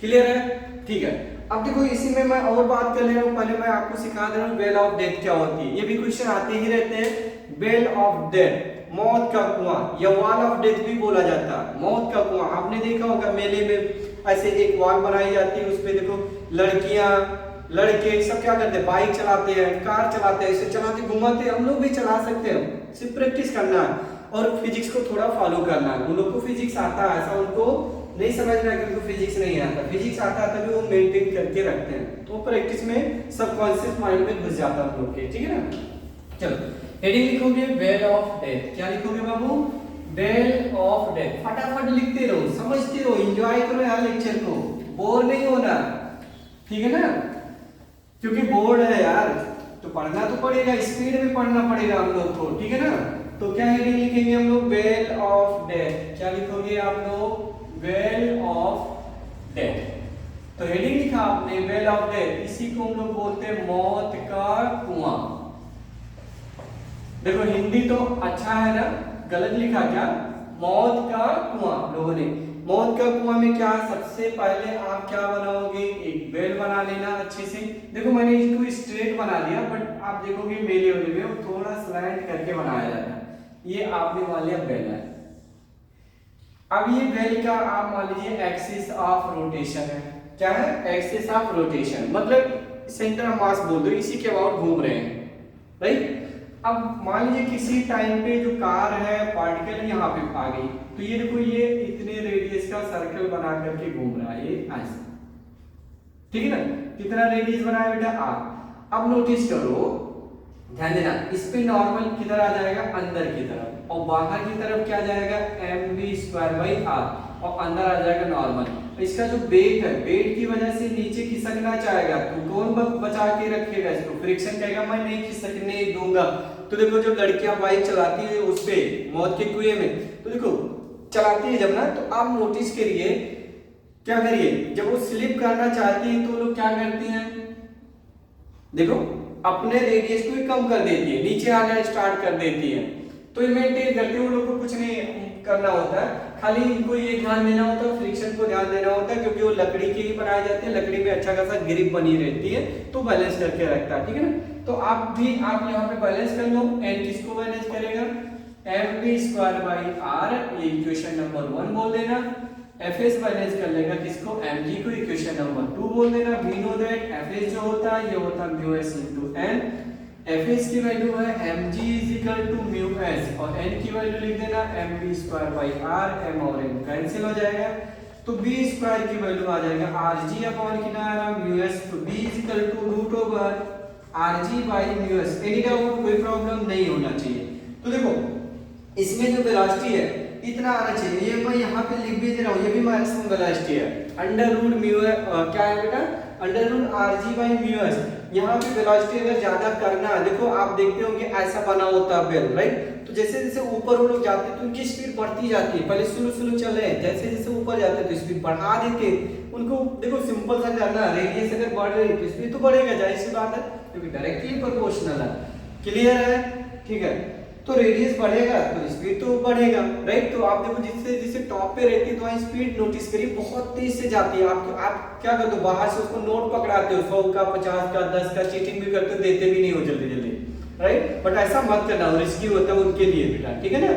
क्लियर है? ठीक है। अब देखो इसी में मैं और बात कर ले रहा हूँ, पहले मैं आपको सिखा दे रहा हूँ बेल ऑफ डेथ क्या होती है। ये भी क्वेश्चन आते ही रहते हैं। बेल ऑफ डेथ, मौत का कुआं, या वॉल ऑफ डेथ भी बोला जाता है। मौत का कुआं आपने देखा होगा मेले में ऐसे एक वॉल बनाई जाती है, उसपे देखो लड़कियां लड़के सब क्या करते हैं, बाइक चलाते हैं, कार चलाते हैं, ऐसे चलाते घुमाते हैं। हम लोग भी चला सकते हैं, सिर्फ प्रैक्टिस करना है और फिजिक्स को थोड़ा फॉलो करना है। उन लोग को फिजिक्स आता है, ऐसा उनको नहीं समझना है कि उनको फिजिक्स नहीं आता। फिजिक्स आता है तभी वो मेंटेन करके रखते हैं, तो प्रैक्टिस में सबकॉन्शियस माइंड में घुस जाता है हम लोग के, ठीक है ना। चलो हेडिंग लिखोगे बेल ऑफ डेथ। क्या लिखोगे बाबू? Bell of death. फटाफट लिखते रहो, समझते रहो, एंजॉय करो यार लेक्चर को, बोर नहीं होना, ठीक है ना। क्योंकि बोर्ड है यार तो पढ़ना तो पड़ेगा, स्पीड में पढ़ना पड़ेगा हम लोग को, ठीक है ना। तो क्या हेडिंग लिखेंगे हम लोग? Well of death. क्या लिखोगे आप लोग? Well of death. तो हेडिंग लिखा आपने बेल ऑफ डेथ, इसी को हम लोग बोलते हैं मौत का कुआं। देखो हिंदी तो अच्छा है ना, गलत लिखा क्या? मौत का कुआं लोगों ने। मौत का कुआं में क्या, सबसे पहले आप क्या बनाओगे? एक बेल बना लेना अच्छे से। देखो मैंने इसको स्ट्रेट बना दिया, बट आप देखोगे मेले वाले में थोड़ा स्लैंट करके बनाया जाता है। ये आपने मान लिया बेल है। अब ये बेल का आप मान लीजिए एक्सिस ऑफ रोटेशन है। क्या है? एक्सिस ऑफ रोटेशन मतलब सेंटर ऑफ मास बोल दो, इसी के अबाउट घूम रहे हैं, राइट। अब मान लीजिए किसी टाइम पे जो कार है पार्टिकल यहाँ पे आ गई, तो ये देखो ये इतने रेडियस का सर्कल बना करके घूम रहा है, ये ऐसे, ठीक है ना। कितना रेडियस बनाया बेटा? आर। अब नोटिस करो, ध्यान देना, इस पे नॉर्मल किधर आ जाएगा? अंदर की तरफ, और बाहर की तरफ क्या जाएगा? mv²/r, और अंदर आ जाएगा नॉर्मल। तो इसका जो वेट है, वेट की वजह से नीचे खिसकना चाहेगा, तो कौन बचा के रखेगा इसको? फ्रिक्शन कहेगा मैं नहीं खिसकने दूंगा। तो देखो जब लड़कियां बाइक चलाती है उस पे मौत के कुएं में, तो देखो चलाती है जब ना, तो आप नोटिस करिए, क्या करिए, जब वो स्लिप करना चाहती है तो लोग क्या करती हैं? देखो अपने रेडियस को ही कम कर देती है, नीचे आना स्टार्ट कर देती है। तो ये मेंटेन करते हैं, उन लोगों को कुछ नहीं करना होता है, खाली इनको ये ध्यान देना होता है, फ्रिक्शन को ध्यान देना होता है, क्योंकि वो लकड़ी के ही बनाए जाते हैं, लकड़ी में अच्छा खासा ग्रिप बनी रहती है, तो बैलेंस करके रखता है, ठीक है ना। तो आप यहाँ पे बैलेंस कर लो। एन किसको बैलेंस करेगा? mv²/r, ये इक्वेशन नंबर 1 बोल देना। fs बैलेंस कर लेगा किसको? mg को, इक्वेशन नंबर 2 बोल देना। वी नो दैट fs जो होता है ये होता है μs * n। fs की वैल्यू है mg = μs, और n की वैल्यू लिख देना mv²/r, m और n कैंसिल हो जाएगा, तो b² की वैल्यू आ जाएगा rg अपॉन कितना आया? μs। तो b = √rg/μs। Any doubt? कोई प्रॉब्लम नहीं होना चाहिए। तो देखो इसमें जो वेलोसिटी है इतना आना चाहिए, ये मैं यहाँ पे लिख भी दे रहा हूँ, ये भी मैक्सिमम वेलोसिटी है। अंडर रूट म्यू क्या है बेटा? Under root rg/μs। यहाँ पे वेलोसिटी अगर ज्यादा करना है, देखो आप देखते होंगे ऐसा बना होता है बेल, राइट। तो जैसे जैसे ऊपर वो लोग जाते हैं तो उनकी स्पीड बढ़ती जाती है, पहले स्लो स्लो चल रहे हैं, जैसे जैसे ऊपर जाते हैं तो स्पीड बढ़ा देते हैं। उनको देखो सिंपल सा करना, रेडियस अगर बढ़ रही है तो स्पीड तो बढ़ेगा, जाहिर सी बात है, क्योंकि डायरेक्टली प्रोपोर्शनल है। क्लियर है? ठीक है। तो रेडियस बढ़ेगा तो स्पीड तो बढ़ेगा, राइट। तो आप देखो जिससे जिससे टॉप पे रहती है तो वहाँ स्पीड नोटिस करिए बहुत तेज से जाती है। आप क्या करते हो? बाहर से उसको नोट पकड़ाते हो, 100 का, 50 का, 10 का, चीटिंग भी करते हो, देते भी नहीं हो जल्दी जल्दी, राइट, बट ऐसा मत करना, रिस्की होता है उनके लिए बेटा, ठीक है ना।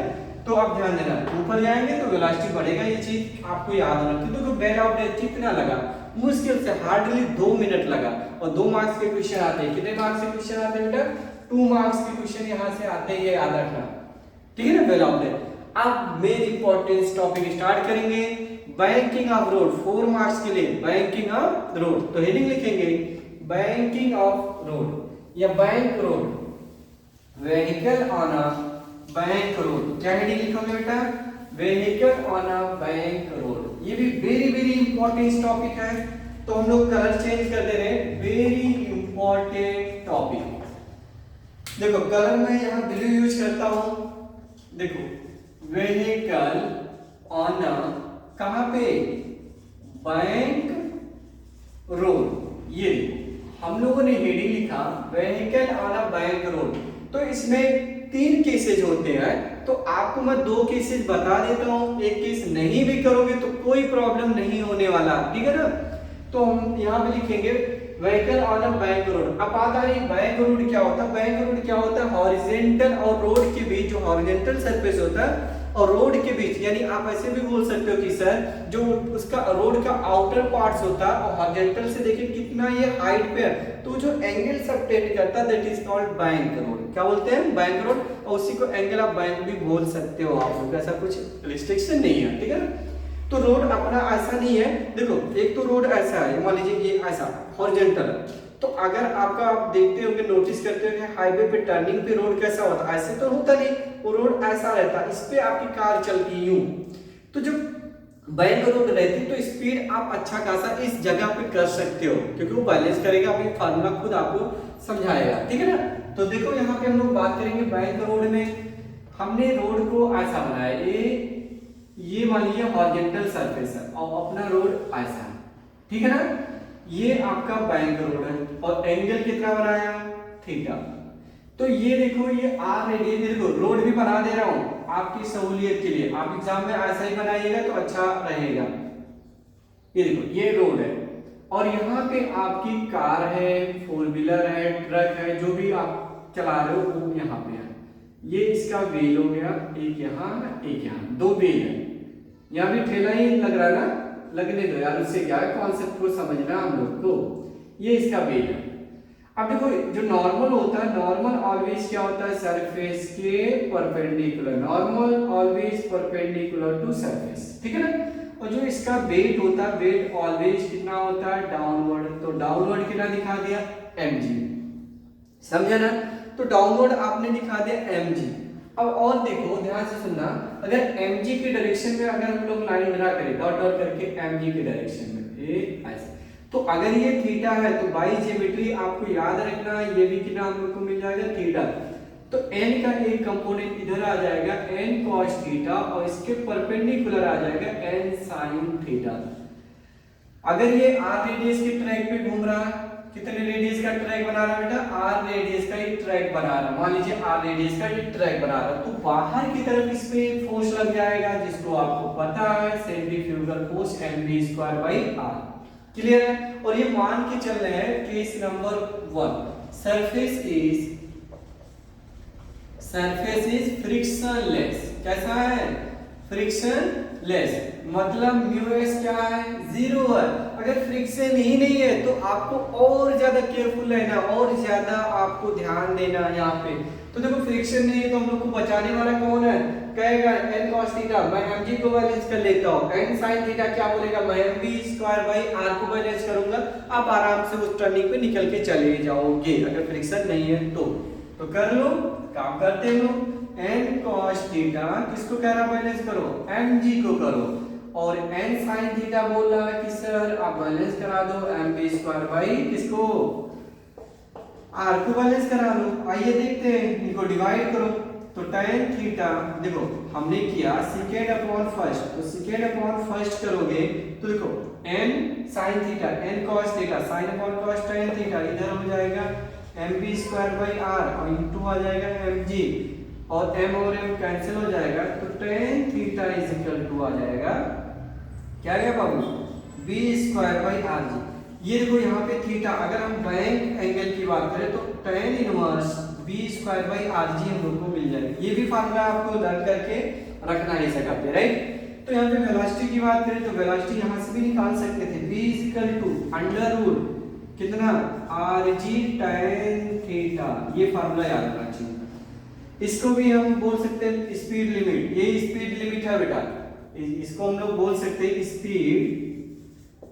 तो आप ध्यान देना, ऊपर जाएंगे तो वेलोसिटी बढ़ेगा, ये चीज आपको याद होना। तो बेल ऑफ डेथ कितना लगा, मुश्किल से हार्डली 2 मिनट लगा, और 2 मार्क्स के क्वेश्चन आते हैं। कितने मार्क्स के क्वेश्चन आते हैं बेटा, 2 मार्क्स के क्वेश्चन यहाँ से आते हैं, ये याद रखना, ठीक है ना। Well of death. अब मेन इंपॉर्टेंस टॉपिक स्टार्ट करेंगे, बैंकिंग ऑफ रोड, 4 मार्क्स के लिए बैंकिंग ऑफ रोड। तो हेडिंग लिखेंगे बैंकिंग ऑफ रोड या bank road, vehicle on a bank road. क्या हेडिंग लिखोगे बेटा, vehicle on a bank road. ये भी वेरी वेरी इंपॉर्टेंट टॉपिक है, तो हम लोग कलर चेंज कर दे रहे हैं, वेरी इंपॉर्टेंट टॉपिक। देखो कलर मैं यहाँ ब्लू यूज करता हूं, देखो व्हीकल ऑन अ, कहां पे, बैंक रोड। ये हम लोगों ने हेडिंग लिखा vehicle on a bank road. तो इसमें 3 केसेज होते हैं, तो आपको मैं 2 केसेज बता देता हूं, एक केस नहीं भी करोगे तो कोई प्रॉब्लम नहीं होने वाला, ठीक है ना। तो हम यहाँ पे लिखेंगे vehicle on a bank road. अब बात आ रही बैंक रोड क्या होता है। बैंक रोड क्या होता है, हॉरिजॉन्टल और रोड के बीच जो हॉरिजॉन्टल सरफेस होता है और रोड के बीच, यानी आप ऐसे भी बोल सकते हो कि सर जो उसका रोड का आउटर पार्ट्स होता है और हॉरिजॉन्टल से देखिए कितना ये हाइट पे है, तो जो एंगल सबटेंड करता है that is called bank road. क्या बोलते हैं, बैंक रोड, और उसी को एंगल ऑफ बैंक भी बोल सकते हो आप लोग, ऐसा कुछ रिस्ट्रिक्शन नहीं है, ठीक है ना। तो रोड अपना ऐसा नहीं है, देखो एक तो रोड ऐसा है, मान लीजिए ये ऐसा हॉरिजॉन्टल है, तो अगर आपका आप देखते होंगे, नोटिस करते होंगे हाईवे पे टर्निंग पे रोड कैसा होता है, ऐसे तो होता नहीं, वो रोड ऐसा रहता है, इस पे आपकी कार चलती है यूं। तो जब बैंक रोड रहती तो स्पीड आप अच्छा खासा इस जगह पे कर सकते हो, क्योंकि वो बैलेंस करेगा, अभी फार्मूला खुद आपको समझाएगा, ठीक है ना। तो देखो यहाँ पे हम लोग बात करेंगे बैंक रोड में, हमने रोड को ऐसा बनाया, ये मान लीजिए हॉरिजॉन्टल सरफेस है और अपना रोड ऐसा है, ठीक है ना। ये आपका बैंक रोड है और एंगल कितना बनाया, थीटा। तो ये देखो ये आर रेडियस, देखो रोड भी बना दे रहा हूं आपकी सहूलियत के लिए, आप एग्जाम में ऐसा ही बनाइएगा तो अच्छा रहेगा। ये देखो ये रोड है और यहाँ पे आपकी कार है, 4 व्हीलर है, ट्रक है, जो भी आप चला रहे हो वो यहाँ पे है। ये इसका व्हील हो गया, एक यहाँ एक यहाँ, 2 व्हील है। यहाँ भी ठेला ही लग रहा है ना, लगने दो यार, उससे क्या है, कॉन्सेप्ट को समझना हम लोग को। ये इसका व्हील है। अब देखो जो नॉर्मल होता है, नॉर्मल ऑलवेज क्या होता है, सरफेस के perpendicular, normal always perpendicular to surface, ठीक है ना। और जो इसका वेट होता है, वेट ऑलवेज कितना होता है, डाउनवर्ड। तो डाउनवर्ड कितना दिखा दिया, mg, समझा ना। तो डाउनवर्ड आपने दिखा दिया mg। अब और देखो ध्यान से सुनना, अगर mg की डायरेक्शन में अगर हम लोग लाइन ड्रा करें डॉट डॉट करके mg की डायरेक्शन में, ये ऐसे, तो अगर ये थीटा है तो बाई ज्योमेट्री आपको याद रखना है, ये भी कितना हम लोग को मिल जाएगा, थीटा। तो n का एक कंपोनेंट इधर आ जाएगा n cos थीटा और इसके परपेंडिकुलर आ जाएगा n sin थीटा। अगर ये r रेडियस के ट्रैक पे घूम रहा है, कितने रेडियस का ट्रैक बना रहा है बेटा, r रेडियस का ये ट्रैक बना रहा है, मान लीजिए r रेडियस का ये ट्रैक बना रहा है, तो बाहर की तरफ इस पे फोर्स लग जाएगा, जिसको आपको पता है सेंट्रीफ्यूगल फोर्स mv²/r। क्लियर है। और ये मान के चल रहे हैं case number 1, surface is frictionless. कैसा है, फ्रिक्शनलेस, मतलब μs क्या है, 0 है। अगर फ्रिक्शन ही नहीं है तो आपको और ज्यादा केयरफुल रहना, और ज्यादा आपको ध्यान देना यहाँ पे। तो देखो फ्रिक्शन नहीं है तो हम लोग को बचाने वाला कौन है, कहेगा n cos थीटा, मैं mg को बैलेंस कर लेता हूँ, n sin थीटा क्या बोलेगा, मैं mv²/r को बैलेंस करूंगा। आप आराम से उस टर्निंग पे निकल के चले जाओगे अगर फ्रिक्शन नहीं है तो कर लो, काम करते हो। n cos थीटा किसको कह रहा बैलेंस करो, mg को करो, और n sin थीटा बोल रहा है कि सर आप बैलेंस करा दो mv² किसको, r को बैलेंस करा लो। आइए देखते हैं, इनको डिवाइड करो। तो tan थीटा देखो हमने किया सेकेंड अपॉन फर्स्ट, तो सेकेंड अपॉन फर्स्ट करोगे तो देखो n sin theta, n cos theta, sin upon cos tan theta, इधर हो जाएगा mv²/r और इनटू आ जाएगा mg, और m और m कैंसिल हो जाएगा, तो tan theta is equal to आ जाएगा क्या गया बाबू, v²/rg। ये देखो यहाँ पे थीटा, अगर हम बैंक एंगल की बात करें तो tan inverse B square by R G हम लोग को मिल जाएगा। ये भी फार्मूला आपको लर्न करके रखना है जगह पे, राइट। तो यहाँ पे वेलोसिटी की बात करें तो वेलोसिटी यहाँ से भी निकाल सकते थे, v equal to under root कितना आर जी tan थीटा, ये फार्मूला याद रखना चाहिए। इसको भी हम बोल सकते हैं स्पीड लिमिट, ये स्पीड लिमिट है बेटा, इसको हम लोग बोल सकते हैं स्पीड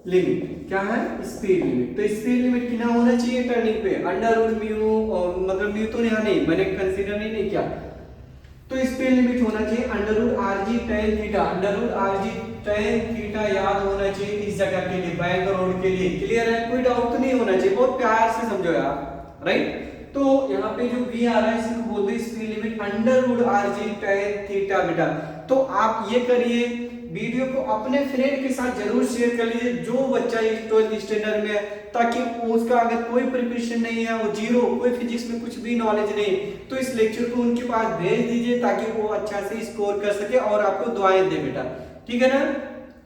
लिमिट। क्या है? Speed limit. तो स्पीड लिमिट कितना होना चाहिए टर्निंग पे? अंडर रूट म्यू, मतलब म्यू तो यहाँ नहीं, मैंने कंसीडर नहीं किया, तो स्पीड लिमिट होना चाहिए under root R G tan theta. Under root R G tan theta याद होना चाहिए इस जगह के लिए, बैंक रोड के लिए। क्लियर है? कोई डाउट तो नहीं होना चाहिए, बहुत प्यार से समझो यार, राइट। तो यहाँ पे जो v आ रहा है इसको बोलते हैं speed limit under root R G tan theta बेटा। तो आप ये करिए, वीडियो को अपने फ्रेंड के साथ जरूर शेयर कर लीजिए जो बच्चा 12th स्टैंडर्ड में है, ताकि उसका अगर कोई प्रिपरेशन नहीं है, वो जीरो, कोई फिजिक्स में कुछ भी नॉलेज नहीं, तो इस लेक्चर को उनके पास भेज दीजिए ताकि वो अच्छा से स्कोर कर सके और आपको दुआएं दे बेटा, ठीक है ना।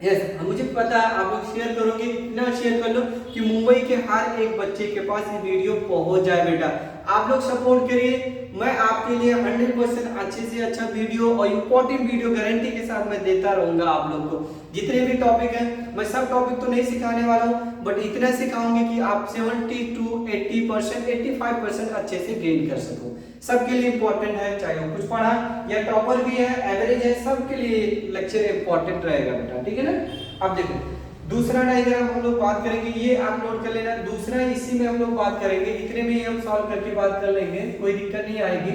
यस, मुझे पता है आप लोग शेयर करोगे, इतना शेयर कर लो कि मुंबई के हर एक बच्चे के पास ये वीडियो पहुंच जाए बेटा। आप लोग सपोर्ट करिए, मैं आपके लिए 100% अच्छे से अच्छा वीडियो और इम्पोर्टेंट वीडियो गारंटी के साथ मैं देता रहूंगा आप लोग को। जितने भी टॉपिक हैं, मैं सब टॉपिक तो नहीं सिखाने वाला हूँ, बट इतना सिखाऊंगी कि आप 70 to 80%, 85% अच्छे से गेन कर सको। सबके लिए इंपॉर्टेंट है, चाहे वो कुछ पढ़ा या टॉपर भी है, एवरेज है, सबके लिए लेक्चर इंपॉर्टेंट रहेगा बेटा, ठीक है ना। अब देखो दूसरा डायग्राम हम लोग बात करेंगे, ये आप नोट कर लेना। दूसरा इसी में हम लोग बात करेंगे, इतने में ही हम सॉल्व करके बात कर लेंगे, कोई दिक्कत नहीं आएगी।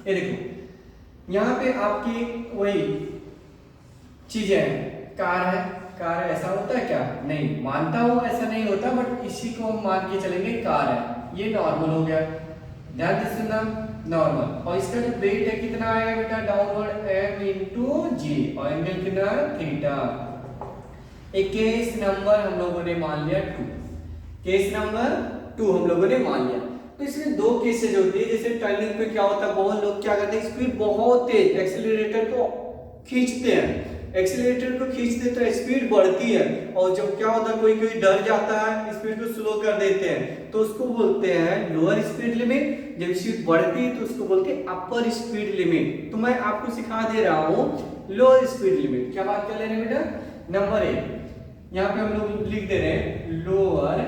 ये देखो यहाँ पे आपकी वही चीजें हैं, कार है, कार ऐसा होता है क्या? नहीं, मानता हूँ ऐसा नहीं होता, बट इसी को हम मान के चलेंगे कार है, ये नॉर्मल हो गया, ध्यान से सुनना, नॉर्मल। और इसका जो वेट है कितना आएगा बेटा? डाउनवर्ड m इंटू जी, और एंगल कितना? थीटा। एक केस नंबर हम लोगों ने मान लिया 2, केस नंबर 2 हम लोगों ने मान लिया। तो इसमें दो केसेज होती है, जैसे टर्निंग पे क्या होता है, बहुत लोग क्या करते हैं, स्पीड बहुत तेज, एक्सीलरेटर को खींचते हैं, एक्सीलरेटर को खींचते तो स्पीड बढ़ती है, और जब क्या होता है कोई कोई डर जाता है, स्पीड को स्लो कर देते हैं, तो उसको बोलते हैं लोअर स्पीड लिमिट। जब स्पीड बढ़ती है तो उसको बोलते हैं अपर स्पीड लिमिट। तो मैं आपको सिखा दे रहा हूँ लोअर स्पीड लिमिट। क्या बात कर ले रहे हैं बेटा? नंबर 1 यहाँ पे हम लोग लिख दे रहे हैं lower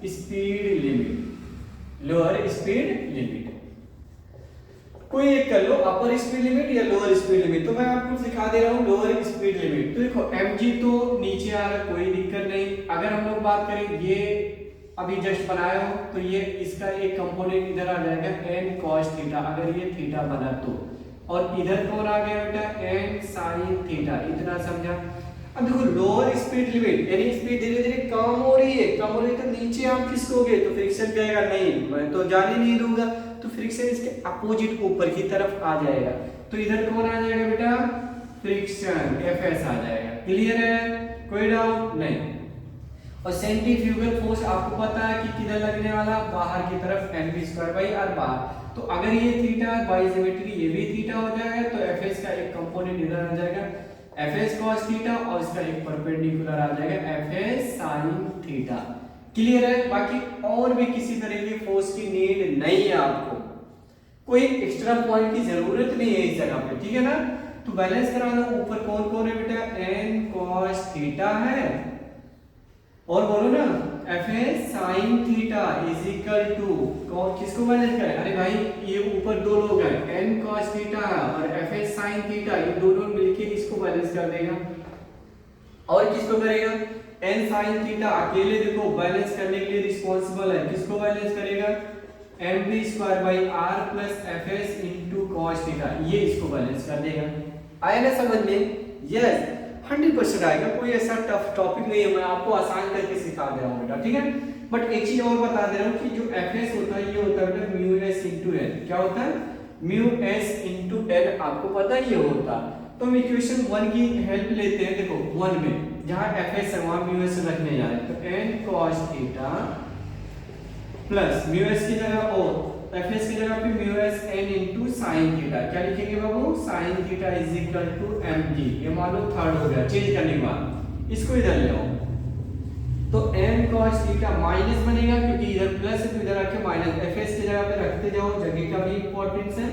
speed limit, lower speed limit, कोई एक कर लो, अपर स्पीड लिमिट या लोअर स्पीड लिमिट। तो मैं आपको सिखा दे रहा हूँ लोअर स्पीड लिमिट। तो देखो mg तो नीचे आ रहा है, कोई दिक्कत नहीं। अगर हम लोग बात करें, ये अभी जस्ट बनाया हो, तो ये इसका एक कंपोनेंट इधर आ जाएगा n cos थीटा, अगर ये थीटा बना तो, और इधर कौन आ गया बेटा? n sin theta. इतना समझा? अब देखो लोअर स्पीड लिमिट यानी स्पीड धीरे धीरे कम हो रही है, कम हो रही है, तो नीचे आप खिसकोगे तो फ्रिक्शन कहेगा नहीं, मैं तो जाने नहीं दूंगा, तो फ्रिक्शन इसके अपोजिट ऊपर की तरफ आ जाएगा। तो इधर कौन आ जाएगा बेटा? फ्रिक्शन Fs आ जाएगा। क्लियर है? कोई डाउट नहीं। और सेंट्रीफ्यूगल फोर्स आपको पता है कि किधर लगने वाला? बाहर की तरफ, mv²r बाहर। तो अगर ये थीटा बाई ज्योमेट्री ये भी थीटा हो जाएगा, तो Fs का एक कंपोनेंट इधर आ जाएगा Fs cos थीटा, और इसका एक परपेंडिकुलर आ जाएगा Fs sin थीटा। क्लियर है? बाकी और भी किसी तरह की फोर्स की नीड नहीं है आपको, कोई एक्स्ट्रा पॉइंट की जरूरत नहीं है इस जगह पे, ठीक है ना। तो बैलेंस करा लो, ऊपर कौन कौन है बेटा? n cos थीटा है, और बोलो ना Fs sin theta is equal to, किसको बैलेंस करें? अरे भाई ये ऊपर दो लोग हैं, n cos थीटा और Fs sin थीटा, ये दोनों मिलके इसको बैलेंस कर देगा। और किसको करेगा? n sin थीटा अकेले देखो बैलेंस करने के लिए रिस्पांसिबल है, किसको बैलेंस करेगा? mv²r plus Fs into cos theta, ये इसको बैलेंस कर देगा। आया ना समझ में? यस, 100% आएगा, कोई ऐसा टफ टॉपिक नहीं है, मैं आपको आसान करके सिखा दे रहा हूँ बेटा, ठीक है। बट एक चीज और बता दे रहा हूँ कि जो Fs होता है ये होता है μs इंटू n। क्या होता है? μs इंटू n, आपको पता है ये होता। तो हम इक्वेशन 1 की हेल्प लेते हैं। देखो 1 में जहाँ Fs है वहाँ μs रखने जा रहे हैं, तो n cos theta plus μs की जगह और Fs की जगह पे μs n into sine theta. क्या लिखेंगे बाबू? Sine theta is equal to mg। ये मान लो थर्ड हो गया, चेंज करने के बाद इसको इधर ले आओ, तो n cos थीटा माइनस बनेगा, क्योंकि इधर प्लस है तो इधर आके माइनस, fs की जगह पे रखते जाओ, जगह का भी इंपॉर्टेंस है।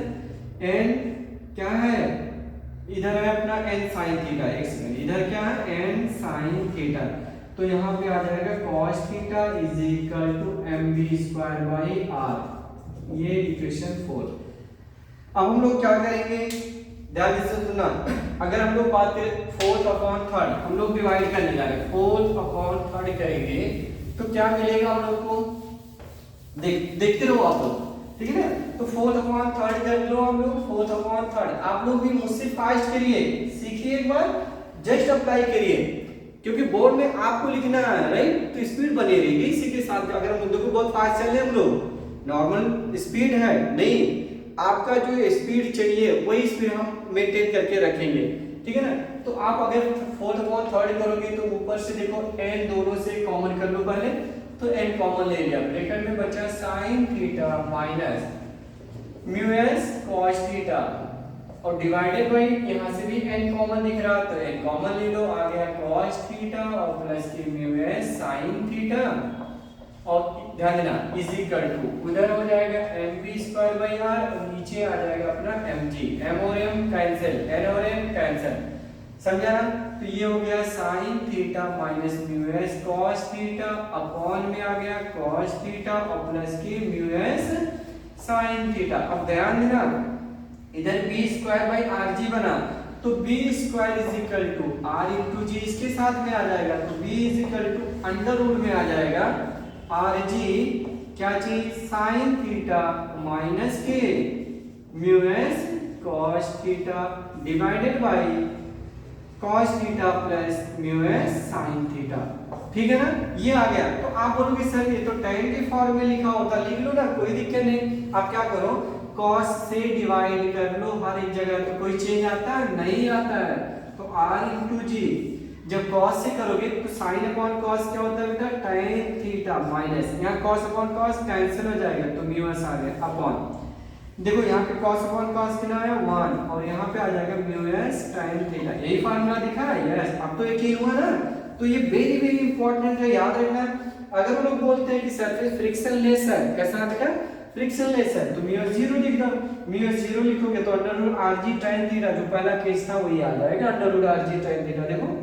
n क्या है, इधर है अपना n sin थीटा, एक सेकंड, इधर क्या है n sin थीटा, तो यहाँ पे आ जाएगा cos theta is equal to mv square by r, ये इक्वेशन 4। अब हम लोग क्या करेंगे, ध्यान से सुनना, अगर हम लोग बात करें फोर्थ अपॉन थर्ड, हम लोग डिवाइड करने जा रहे हैं, फोर्थ अपॉन थर्ड करेंगे तो क्या मिलेगा हम लोग को, देखते रहो आप लोग, ठीक है ना। तो फोर्थ अपॉन थर्ड कर लो हम लोग, फोर्थ अपॉन थर्ड, आप लोग भी मुझसे फास्ट करिए, सीखिए एक बार, जस्ट अप्लाई करिए, क्योंकि बोर्ड में आपको लिखना है, राइट, तो स्पीड बनी रहेगी इसी के साथ। अगर हम देखो बहुत फास्ट चल रहे हैं हम लोग, नॉर्मल स्पीड है नहीं, आपका जो स्पीड चाहिए वही स्पीड हम मेंटेन करके रखेंगे, ठीक है ना। तो आप अगर फोर्थ अपॉन थर्ड करोगे तो ऊपर से देखो n दोनों से कॉमन कर लो पहले, तो n कॉमन ले लिया, ब्रैकेट में बचा sin theta minus mu s cos theta, और डिवाइडेड बाई यहाँ से भी n कॉमन दिख रहा तो n कॉमन ले लो, आ गया cos थीटा और प्लस के म्यू s sin थीटा, और ध्यान देना इज इक्वल टू उधर हो जाएगा mv स्क्वायर बाई r, और नीचे आ जाएगा अपना mg, m और m कैंसिल, n और m कैंसिल, समझा ना। तो ये हो गया sin theta minus mu s cos theta, upon में आ गया cos थीटा और प्लस के म्यू s sin थीटा। अब ध्यान देना इधर b स्क्वायर बाई rg बना, तो b square is equal to r into G, इसके साथ में आ जाएगा, तो b is equal to under root में आ जाएगा rg, क्या चीज, sin थीटा माइनस के mu s cos theta divided by cos theta plus mu s sin theta, ठीक है ना। ये आ गया, तो आप बोलोगे सर ये तो tan के फॉर्म में लिखा होता, लिख लो ना, कोई दिक्कत नहीं। आप क्या करो, cos से डिवाइड कर लो हर एक जगह, तो कोई चेंज आता है, नहीं आता है, तो r इंटू जी, जब cos से करोगे तो sin अपॉन cos क्या होता है बेटा, tan थीटा माइनस, यहाँ cos अपॉन cos कैंसिल हो जाएगा, तो म्यू s आ गया अपॉन, देखो यहाँ पे cos अपॉन cos कितना है 1, और यहाँ पे आ जाएगा म्यू s tan थीटा, यही फार्मूला दिखा है, यस, अब तो एक ही हुआ ना। तो ये वेरी वेरी इंपॉर्टेंट है, याद रखना। अगर वो लोग बोलते हैं कि सरफेस फ्रिक्शन लेस है, कैसा आता है, फ्रिक्शन लेस है, तो म्यू s 0 लिख दो, म्यू s 0 लिखोगे तो under root rg tan theta, जो पहला केस था वही आ जाएगा, under root rg tan theta. देखो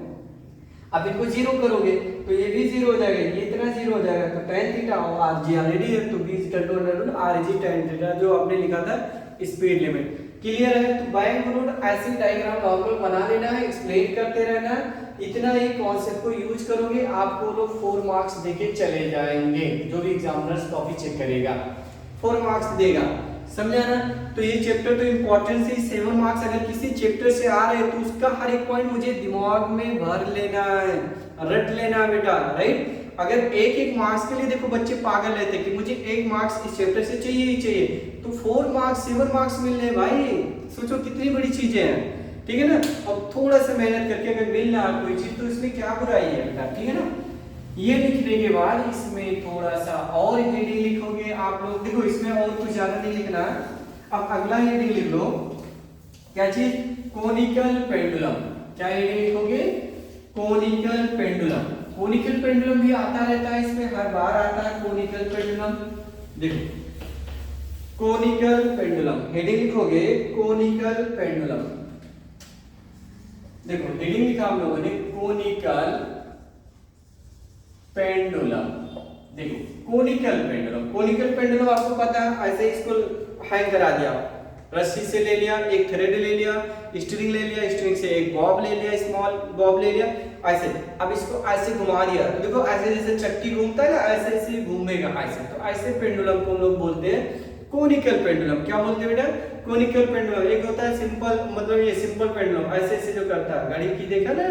अब इनको जीरो करोगे तो ये भी जीरो हो जाएगा, ये इतना जीरो हो जाएगा, तो tan थीटा और rg ऑलरेडी है, तो b equal to under root rg tan theta, जो आपने लिखा था स्पीड लिमिट, क्लियर है। तो बैंक नोट ऐसे डायग्राम नॉर्मल बना लेना है, एक्सप्लेन करते रहना, इतना ही कॉन्सेप्ट को यूज करोगे, आपको लोग 4 मार्क्स देके चले जाएंगे, जो भी एग्जामिनर्स कॉपी चेक करेगा 4 मार्क्स देगा, समझा ना। तो ये चैप्टर तो इंपॉर्टेंट है, 7 मार्क्स अगर किसी चैप्टर से आ रहे तो उसका हर एक पॉइंट मुझे दिमाग में भर लेना है, रट लेना बेटा, राइट। अगर एक एक मार्क्स के लिए देखो बच्चे पागल रहते कि मुझे 1 मार्क्स इस चैप्टर से चाहिए ही चाहिए, तो 4 मार्क्स 7 मार्क्स मिल रहे भाई, सोचो कितनी बड़ी चीजें हैं, ठीक है ना। अब थोड़ा सा मेहनत करके अगर मिल रहा कोई चीज तो इसमें क्या बुराई है बेटा, ठीक है ना। ये लिखने के बाद इसमें थोड़ा सा और हेडिंग लिखोगे आप लोग, देखो इसमें और कुछ ज्यादा नहीं लिखना। अब अगला हेडिंग लिख लो, क्या चीज, कोनिकल पेंडुलम, क्या हेडिंग लिखोगे, कोनिकल पेंडुलम। कोनिकल पेंडुलम भी आता रहता है, इसमें हर बार आता है कोनिकल पेंडुलम। देखो कोनिकल पेंडुलम हेडिंग लिखोगे, कोनिकल पेंडुलम, देखो हेडिंग लिखा हम लोगों ने कोनिकल पेंडुलम। देखो कोनिकल पेंडुलम, कोनिकल पेंडुलम आपको पता है, ऐसे इसको हैंग करा दिया, रस्सी से ले लिया, एक थ्रेड ले लिया, स्ट्रिंग ले लिया, स्ट्रिंग से एक बॉब ले लिया, स्मॉल बॉब ले लिया, ऐसे। अब इसको ऐसे घुमा दिया, तो देखो ऐसे जैसे चक्की घूमता है ना, ऐसे ऐसे घूमेगा ऐसे, तो ऐसे पेंडुलम को हम लोग बोलते हैं कोनिकल पेंडुलम। क्या बोलते हैं बेटा, कोनिकल पेंडुलम। एक होता है सिंपल, मतलब ये सिंपल पेंडुलम, ऐसे ऐसे जो करता है, घड़ी की देखा ना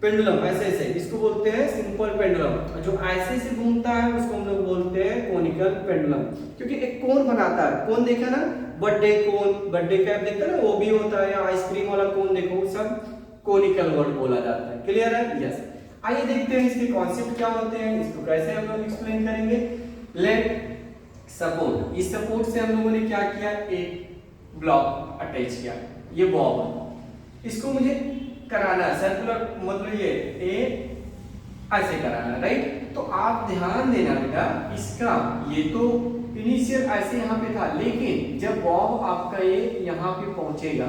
पेंडुलम, ऐसे ऐसे, इसको बोलते हैं सिंपल पेंडुलम। जो ऐसे ऐसे घूमता है उसको हम लोग बोलते हैं कोनिकल पेंडुलम, क्योंकि एक कोन बनाता है। कोन देखा ना, बर्थडे कोन, बर्थडे कैप देखा ना, वो भी होता है, या आइसक्रीम वाला कोन देखो, सब कोनिकल वर्ड बोला जाता है, क्लियर है, यस। आइए देखते हैं इसके कॉन्सेप्ट क्या होते हैं, इसको कैसे हम लोग एक्सप्लेन करेंगे। लेट सपोर्ट, इस सपोर्ट से हम लोगों ने क्या किया, एक ब्लॉक अटैच किया, ये बॉब, इसको मुझे कराना है सर्कुलर, मतलब ये ऐसे कराना है, राइट। तो आप ध्यान देना बेटा, इसका ये तो इनिशियल ऐसे यहाँ पे था, लेकिन जब बॉब आपका ये यहाँ पे पहुंचेगा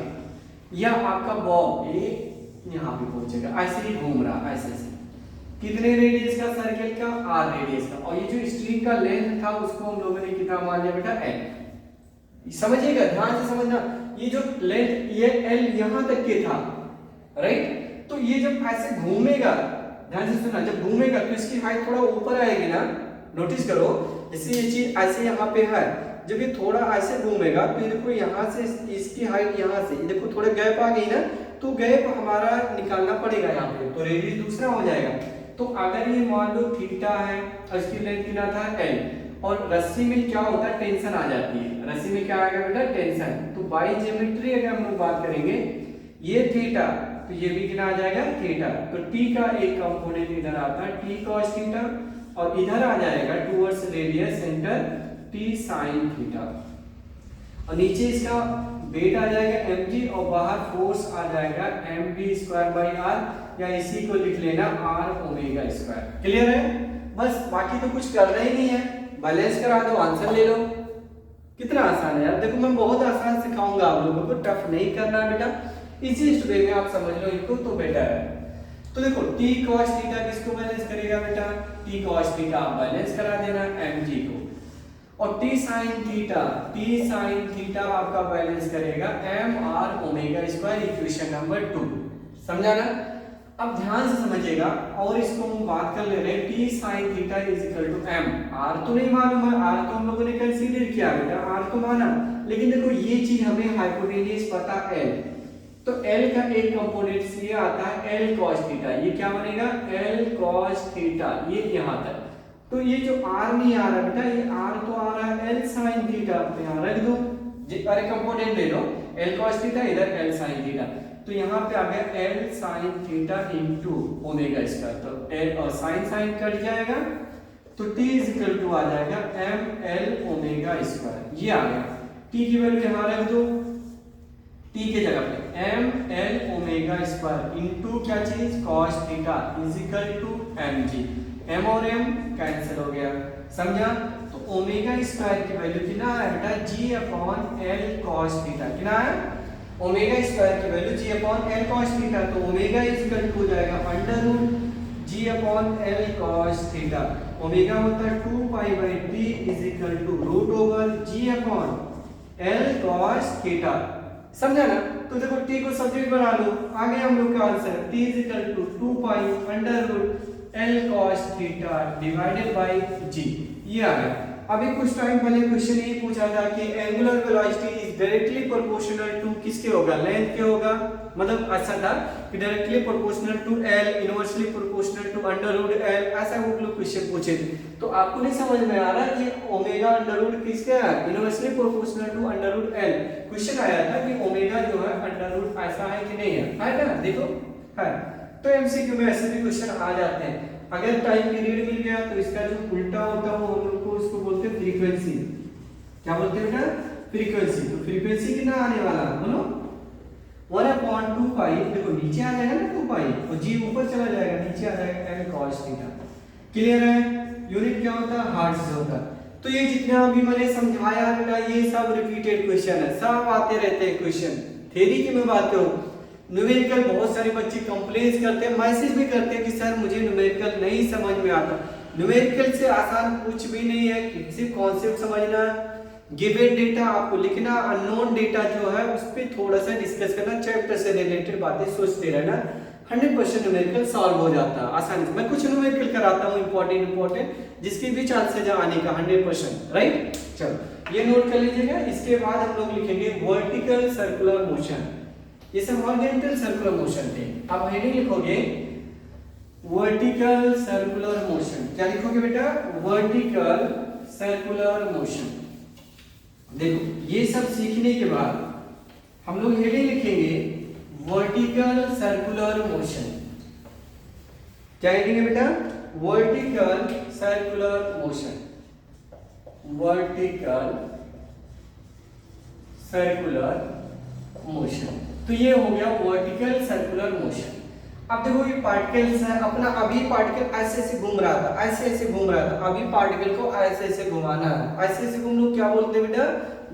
या आपका बॉब ये यहाँ पे पहुंचेगा, ऐसे ही घूम रहा ऐसे ऐसे, कितने रेडियस का सर्कल का, r रेडियस का, और ये जो स्ट्रिंग का लेंथ था उसको हम लोगों ने कितना मान लिया बेटा, l। समझिएगा, ध्यान से समझना, ये जो लेंथ ये l यहाँ तक के था, राइट। तो ये जब ऐसे घूमेगा, ध्यान से सुनना, जब घूमेगा तो इसकी हाइट थोड़ा ऊपर आएगी ना, नोटिस करो, जैसे ये चीज ऐसे यहाँ पे है, जब ये थोड़ा ऐसे घूमेगा तो देखो यहाँ से इसकी हाइट यहाँ से देखो थोड़ा गैप आ गई ना, तो गैप हमारा निकालना पड़ेगा यहाँ पे, तो रेडियस दूसरा हो जाएगा। तो अगर ये मान लो थीटा है और इसकी लेंथ कितना था l, और रस्सी में क्या होता है, टेंशन आ जाती है, रस्सी में क्या आएगा बेटा, टेंशन। तो बाई ज्योमेट्री अगर हम लोग बात करेंगे, ये थीटा तो ये भी कितना आ जाएगा, थीटा। तो t का एक कंपोनेंट इधर आता है t cos थीटा, और इधर आ जाएगा towards radius centre t sin theta, और नीचे इसका वेट आ जाएगा mg, और बाहर फोर्स आ जाएगा mv²/r, या इसी को लिख लेना r ओमेगा स्क्वायर। क्लियर है? बस बाकी तो कुछ करना ही नहीं है, बैलेंस करा दो, आंसर ले लो। कितना आसान है यार, देखो मैं बहुत आसान सिखाऊंगा आप लोगों को, टफ नहीं करना है बेटा, इजीएस्ट वे में आप समझ लो इनको तो बेटर है। तो देखो t cos थीटा किसको बैलेंस करेगा बेटा, t cos थीटा आप बैलेंस करा देना mg को, और t sin थीटा आपका बैलेंस करेगा mr omega square, equation number 2। समझा ना? अब ध्यान से समझिएगा, और इसको हम बात कर ले रहे हैं t sin theta is equal to m। r तो नहीं मालूम है, r तो हम लोगों ने कंसीडर किया बेटा, r तो माना, लेकिन देखो ये चीज हमें हाइपोटेन्यूज पता l, तो l का एक कंपोनेंट से ये आता है l cos थीटा, ये क्या बनेगा, l cos थीटा, ये यहाँ तक। तो ये जो r नहीं आ रहा बेटा, ये r तो आ रहा है l sin थीटा, तो यहाँ रख दो, अरे कंपोनेंट ले लो, l cos थीटा इधर l sin थीटा, तो यहाँ पे आ गया l sin theta into omega square, तो l और sin कट जाएगा, तो t इज इक्वल टू आ जाएगा m l ओमेगा स्क्वायर, ये आ गया। t की वैल्यू यहाँ रख दो, t के जगह पे m l omega square into क्या चीज, cos theta is equal to mg, m और m कैंसिल हो गया, समझा? तो ओमेगा स्क्वायर की वैल्यू कितना है बेटा, g upon l cos theta, कितना है, ओमेगा स्क्वायर की value g upon l cos theta, तो ओमेगा इज इक्वल टू हो जाएगा under root g upon l cos theta, omega होता है 2 pi by t is equal to root over g upon l cos theta. समझा ना? तो देखो t को सब्जेक्ट बना लो, आ गया हम लोग का answer, t is equal to 2 pi under root l cos theta divided by g, ये आ गया। अभी कुछ टाइम पहले क्वेश्चन ये पूछा था कि angular velocity is directly proportional to किसके होगा, लेंथ के होगा, मतलब ऐसा था कि directly proportional to l, inversely proportional to under root l, ऐसा वो लोग क्वेश्चन पूछे थे। तो आपको नहीं समझ में आ रहा कि ओमेगा अंडर रूट किसका है, inversely proportional to under root l। Question आया था कि ओमेगा जो है अंडर रूट ऐसा है कि नहीं है ना, देखो है। तो एमसीक्यू में ऐसे भी क्वेश्चन आ जाते हैं। अगर टाइम पीरियड मिल गया तो इसका जो उल्टा होता है वो हम लोग को उसको बोलते हैं फ्रीक्वेंसी। क्या बोलते हैं बेटा, फ्रीक्वेंसी। तो फ्रीक्वेंसी कितना आने वाला बोलो, 1/2 पाई, देखो नीचे आ जाएगा ना 2 पाई, और जी ऊपर चला जाएगा, नीचे आ जाएगा l cos थीटा। क्लियर है? यूनिट क्या होता है, हर्ट्ज होता है। तो ये जितना भी मैंने समझाया बेटा, ये सब रिपीटेड क्वेश्चन है, सब आते रहते हैं क्वेश्चन। थ्योरी की मैं बात करूं, न्यूमेरिकल बहुत सारे बच्चे कंप्लेंट करते हैं, मैसेज भी करते हैं कि सर मुझे न्यूमेरिकल नहीं समझ में आता। न्यूमेरिकल से आसान कुछ भी नहीं है, सिर्फ कॉन्सेप्ट समझना है, गिवन डेटा आपको लिखना, अननोन डेटा जो है उस पर थोड़ा सा डिस्कस करना, चैप्टर से रिलेटेड बातें सोचते रहना, 100% न्यूमेरिकल सॉल्व हो जाता है आसानी से। मैं कुछ न्यूमेरिकल कराता हूँ इंपॉर्टेंट जिसकी भी चांसेस है आने का 100%, राइट। चलो ये नोट कर लीजिएगा। इसके बाद हम लोग लिखेंगे वर्टिकल सर्कुलर मोशन, ये सब हॉरिजॉन्टल सर्कुलर मोशन थे। आप हेडिंग लिखोगे वर्टिकल सर्कुलर मोशन, क्या लिखोगे बेटा, वर्टिकल सर्कुलर मोशन। देखो ये सब सीखने के बाद हम लोग हेडिंग लिखेंगे वर्टिकल सर्कुलर मोशन। क्या हेडिंग है बेटा, vertical circular motion, vertical circular motion. तो ये हो गया वर्टिकल सर्कुलर मोशन। अब देखो ये पार्टिकल्स है अपना, अभी पार्टिकल ऐसे ऐसे घूम रहा था, ऐसे ऐसे घूम रहा था, अभी पार्टिकल को ऐसे ऐसे घुमाना है, ऐसे ऐसे घूम लोग क्या बोलते हैं बेटा,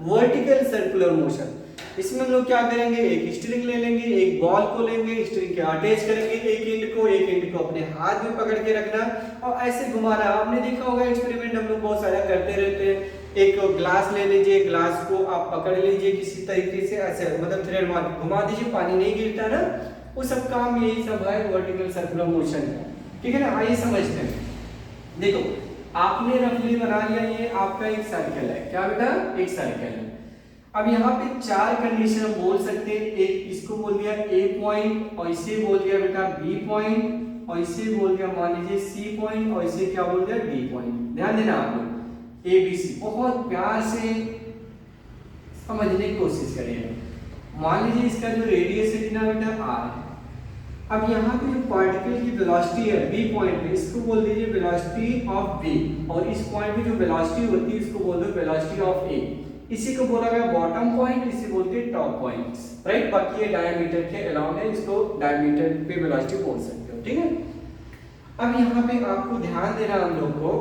वर्टिकल सर्कुलर मोशन। इसमें हम लोग क्या करेंगे, एक स्ट्रिंग ले लेंगे, एक बॉल को लेंगे, स्ट्रिंग के अटैच करेंगे एक एंड को अपने हाथ में पकड़ के रखना और ऐसे घुमाना। आपने देखा होगा एक्सपेरिमेंट हम लोग बहुत सारा करते रहते हैं। एक ग्लास ले लीजिए, ग्लास को आप पकड़ लीजिए किसी तरीके से ऐसे, मतलब थ्रेड मार के घुमा दीजिए, पानी नहीं गिरता ना, वो सब काम यही सब है वर्टिकल सर्कुलर मोशन का, ठीक है ना। आइए समझते हैं। देखो आपने रफली बना लिया, ये आपका एक सर्कल है, क्या बेटा, एक सर्कल है। अब यहाँ पे चार कंडीशन हम बोल सकते हैं, एक इसको बोल दिया ए पॉइंट, और इसे बोल दिया बेटा बी पॉइंट, और इसे बोल दिया मान लीजिए सी पॉइंट, और इसे क्या बोल दिया डी पॉइंट। ध्यान देना आप लोग, ए बी सी बहुत प्यार से समझने की कोशिश करिए। मान लीजिए इसका जो रेडियस है कितना बेटा आर। अब यहाँ पे जो पार्टिकल की वेलोसिटी है बी पॉइंट पे, इसको बोल दीजिए वेलोसिटी ऑफ बी, और इस पॉइंट पे जो वेलोसिटी होती है इसको बोल दो वेलोसिटी ऑफ ए। इसी को बोला गया बॉटम पॉइंट, इसे बोलते हैं टॉप पॉइंट, राइट। बाकी ये डायमीटर के अलाउंग है, इसको डायमीटर पे वेलोसिटी बोल सकते हो, ठीक है। अब यहाँ पे आपको ध्यान देना हम लोग को,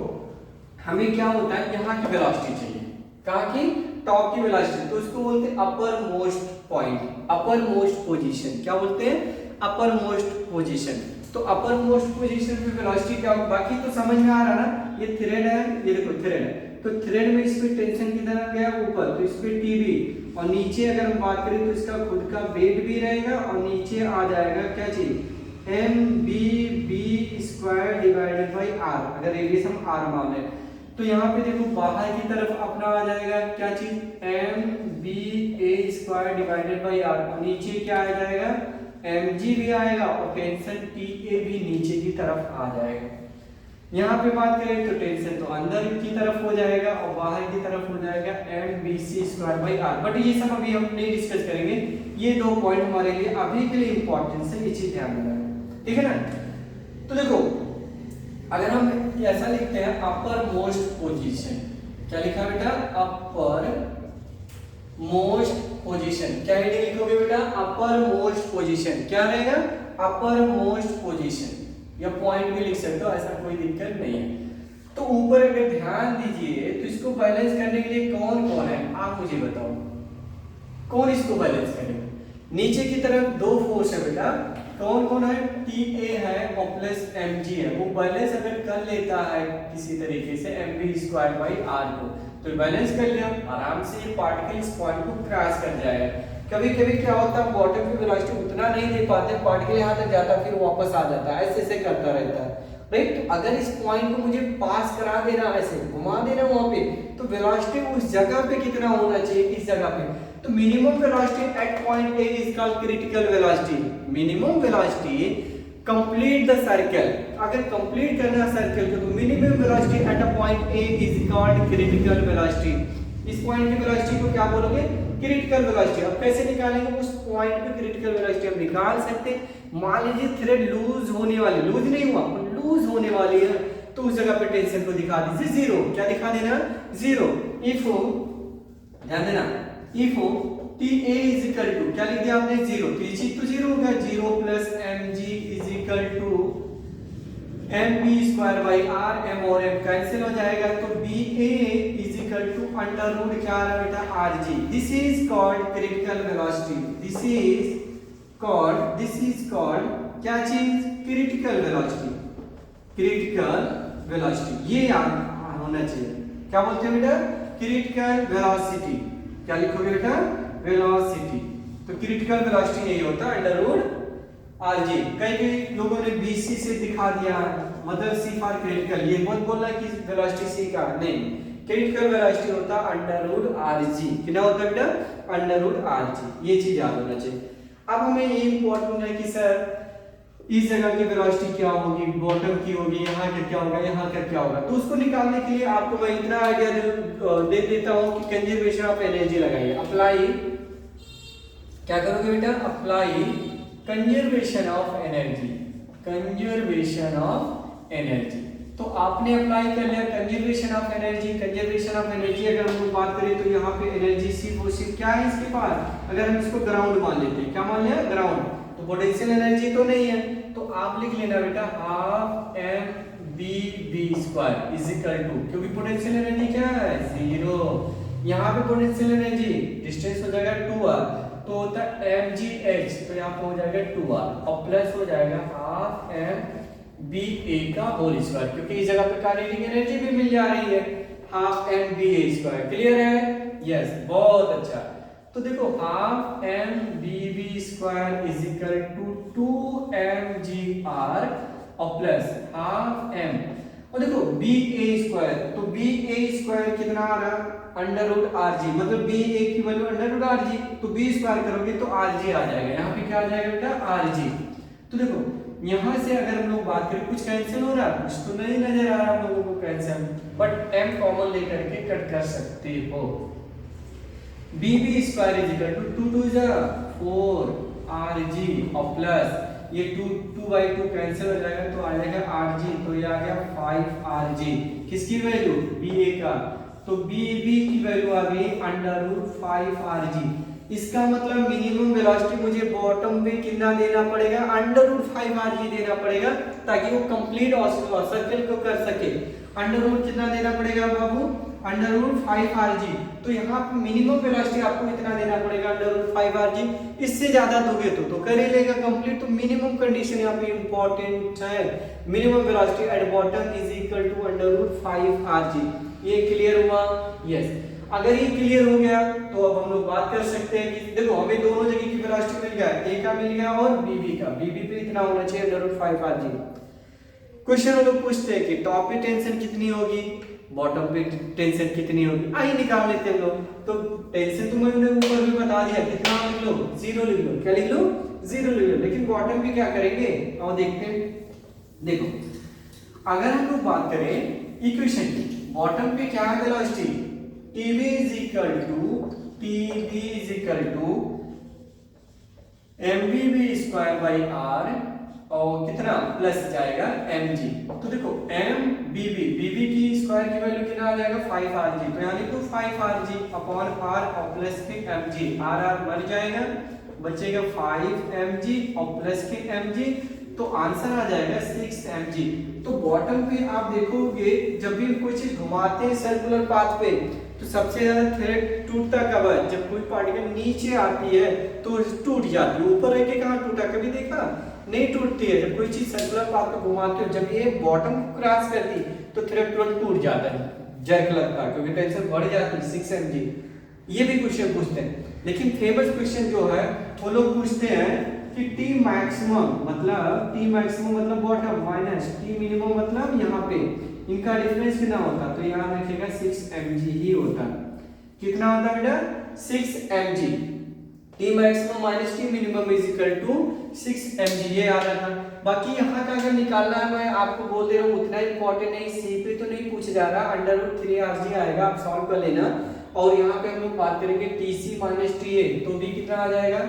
हमें क्या होता है यहाँ की वेलोसिटी चाहिए, कहाँ की, टॉप की वेलोसिटी, तो इसको बोलते हैं upper most point, upper most position, क्या बोलते हैं, अपर मोस्ट पोजीशन। तो अपर मोस्ट पोजीशन पे वेलोसिटी क्या होगा, बाकी तो समझ में आ रहा ना। ये थ्रेड है, ये देखो थ्रेड है, तो थ्रेड में इस पे टेंशन कितना गया ऊपर, तो इस पे टीबी, और नीचे अगर हम बात करें तो इसका खुद का वेट भी रहेगा, और नीचे आ जाएगा क्या चीज, M B B square divided by R, अगर रेडियस हम आर मान लें। तो यहाँ पे देखो बाहर की तरफ अपना आ जाएगा क्या चीज, M B A square divided by R, और नीचे क्या आ जाएगा, mg भी आएगा, और टेंशन TA भी नीचे की तरफ आ जाएगा। यहाँ पे बात करें तो टेंशन तो अंदर की तरफ हो जाएगा और बाहर की तरफ हो जाएगा MBC square by R. But ये सब अभी हम नहीं डिस्कस करेंगे, ये दो पॉइंट हमारे लिए अभी के लिए इंपॉर्टेंट है, ये चीज ध्यान रखना, ठीक है ना। तो देखो अगर हम ऐसा लिखते हैं अपर मोस्ट पोजीशन, क्या लिखा बेटा, अपर मोस्ट पोजीशन, क्या हेडिंग लिखोगे बेटा, अपर मोस्ट पोजीशन, क्या रहेगा, अपर मोस्ट पोजीशन, या पॉइंट भी लिख सकते हो, ऐसा कोई दिक्कत नहीं है। तो ऊपर अगर ध्यान दीजिए तो इसको बैलेंस करने के लिए कौन कौन है, आप मुझे बताओ, कौन इसको बैलेंस करेगा। नीचे की तरफ दो फोर्स है बेटा, कौन कौन है, TA है और प्लस mg है, वो बैलेंस अगर कर लेता है किसी तरीके से mv स्क्वायर बाई आर को, तो बैलेंस कर लिया आराम से, ये पार्टिकल इस पॉइंट को क्रॉस कर जाएगा। कभी कभी क्या होता है बॉटम पे वेलोसिटी उतना नहीं दे पाते, पार्टिकल यहाँ तक जाता फिर वापस आ जाता है, ऐसे ऐसे करता रहता है, राइट। तो अगर इस पॉइंट को मुझे पास करा देना, ऐसे घुमा देना वहां पे, तो वेलोसिटी उस जगह पे कितना होना चाहिए, इस जगह पे, तो minimum velocity eight point A is called critical velocity. Minimum velocity complete the circle, अगर कंप्लीट करना है सर्कल को, तो minimum velocity at a point A is called critical velocity. इस पॉइंट की वेलोसिटी को क्या बोलोगे, क्रिटिकल वेलोसिटी। अब कैसे निकालेंगे उस पॉइंट पे क्रिटिकल वेलोसिटी, हम निकाल सकते हैं। मान लीजिए थ्रेड लूज होने वाली, लूज नहीं हुआ, लूज होने वाली है, तो उस जगह पे टेंशन को दिखा दीजिए जीरो, क्या दिखा देना, जीरो। इफ ध्यान देना, if TA is equal to, क्या लिख दिया आपने, जीरो, तो ये चीज तो जीरो होगा, zero plus mg is equal to mb square by R, m और m कैंसिल हो जाएगा, तो BA is equal to under root क्या आ रहा है बेटा, rg। This is called critical velocity, this is called क्या चीज, क्रिटिकल वेलोसिटी, क्रिटिकल वेलोसिटी, ये याद होना चाहिए। क्या बोलते हैं बेटा, क्रिटिकल वेलोसिटी, क्या लिखोगे बेटा, वेलोसिटी। तो क्रिटिकल वेलोसिटी यही होता है अंडर रूट rg। कई लोगों ने BC से दिखा दिया, मतलब C फॉर क्रिटिकल, ये मत बोलना कि वेलोसिटी C का नहीं, क्रिटिकल वेलोसिटी होता अंडर रूट rg। कितना होता है बेटा, अंडर रूट rg, ये चीज याद होना चाहिए। अब हमें ये इंपॉर्टेंट है कि सर इस जगह की वेलोसिटी क्या होगी, बॉटम की होगी, यहाँ का क्या होगा, यहाँ का क्या होगा, तो उसको निकालने के लिए आपको मैं इतना आइडिया दे देता हूँ कि कंजर्वेशन ऑफ एनर्जी लगाइए। अप्लाई क्या करोगे बेटा, apply conservation of energy, conservation of energy. तो आपने अप्लाई कर लिया conservation of energy. Conservation of energy अगर हम लोग बात करें तो यहाँ पे एनर्जी सिर्फ क्या है इसके पास, अगर हम इसको ग्राउंड मान लेते हैं, क्या मान लिया, ग्राउंड, तो पोटेंशियल एनर्जी तो नहीं है, तो आप लिख लेना बेटा half M B B square is equal to, क्योंकि पोटेंशियल एनर्जी क्या है 0, यहाँ पे पोटेंशियल एनर्जी डिस्टेंस हो जाएगा 2r, तो होता है mgh, तो यहाँ पे हो जाएगा 2r और प्लस हो जाएगा हाफ एम बी ए का होल स्क्वायर, क्योंकि इस जगह पे काइनेटिक एनर्जी भी मिल जा रही है, half M B A square. Clear है? यस, बहुत अच्छा। तो देखो half M B B square is equal to 2mgr और प्लस हाफ एम, और देखो बी ए स्क्वायर, तो बी ए स्क्वायर कितना आ रहा अंडर रूट आर जी, मतलब बी ए की value under root R G, तो बी स्क्वायर करोगे तो आर जी आ जाएगा, यहाँ पे क्या आ जाएगा बेटा आर जी। तो देखो यहाँ से अगर हम लोग बात करें कुछ कैंसिल हो रहा है, कुछ तो नहीं नजर आ रहा हम लोगों को कैंसिल, बट एम कॉमन लेकर के कट कर सकते हो। B B square is equal to 2 2 4 R G और प्लस ये 2/2 कैंसिल हो जाएगा तो आ जाएगा आर जी, तो ये आ गया 5 आर जी, किसकी वैल्यू बी ए का, तो बी बी की वैल्यू आ गई अंडर रूट 5 आर जी। इसका मतलब मिनिमम वेलोसिटी मुझे बॉटम पे कितना देना पड़ेगा अंडर रूट 5 आर जी देना पड़ेगा, ताकि वो कंप्लीट सर्कल को कर सके। अंडर रूट कितना देना पड़ेगा बाबू अंडर रूट 5 आर जी, तो यहाँ पे मिनिमम वेलोसिटी आपको इतना देना पड़ेगा अंडर रूट 5 आर जी, इससे ज्यादा दोगे तो कर ही लेगा कंप्लीट। तो मिनिमम कंडीशन यहाँ पे इंपॉर्टेंट है, minimum velocity at bottom is equal to under root 5 R G. ये क्लियर हुआ? यस। अगर ये क्लियर हो गया तो अब हम लोग बात कर सकते हैं कि देखो हमें दोनों जगह की वेलोसिटी मिल गया, ए का मिल गया और बीबी का, बीबी पे इतना होना चाहिए under root 5 R G. Question हम लोग पूछते हैं कि टॉप पे टेंशन कितनी होगी, बॉटम पे टेंशन कितनी होगी, आइए निकाल लेते हैं हम लोग। तो टेंशन तो मैंने ऊपर भी बता दिया, कितना लिख लो 0 लिख लो, क्या लिख लो 0 लिख लो, लेकिन बॉटम पे क्या करेंगे और देखते हैं। देखो अगर हम लोग बात करें इक्वेशन की, बॉटम पे क्या है velocity TB is equal to mvv square by r और कितना प्लस जाएगा mg। तो देखो mvv की स्क्वायर की वैल्यू कितना आ जाएगा 5rg, तो यानी तो 5rg अपॉन r और प्लस के mg, r मर जाएगा बचेगा 5mg और प्लस के mg, तो आंसर आ जाएगा 6mg। तो बॉटम पे आप देखोगे जब भी कोई चीज घुमाते हैं सर्कुलर पाथ पे तो सबसे ज्यादा थ्रेड टूटता कब है, जब कोई पार्टिकल नीचे आती है तो टूट जाती है, ऊपर रह के कहाँ टूटा कभी देखा नहीं टूटती है। जब कोई चीज सर्कुलर पाथ पे घुमाते हो जब ये बॉटम को क्रॉस करती तो थ्रेड टूट जाता है, जर्क लगता है क्योंकि टेंशन बढ़ जाती है 6mg। ये भी क्वेश्चन पूछते हैं, लेकिन फेमस क्वेश्चन जो है वो लोग पूछते हैं कि T मैक्सिमम मतलब बॉटम माइनस T मिनिमम मतलब यहाँ पे इनका डिफरेंस कितना होता, तो यहाँ रखिएगा 6mg ही होता। कितना होता बेटा 6mg, T maximum minus T minimum is equal to 6mg, ये आ रहा था। बाकी यहाँ का अगर निकालना है मैं आपको बोल दे रहा हूँ उतना इंपॉर्टेंट नहीं, सी पे तो नहीं पूछ जा रहा, अंडर रूट 3rg आएगा, आप सॉल्व कर लेना। और यहाँ पे हम लोग बात करेंगे TC माइनस TA, तो B कितना आ जाएगा,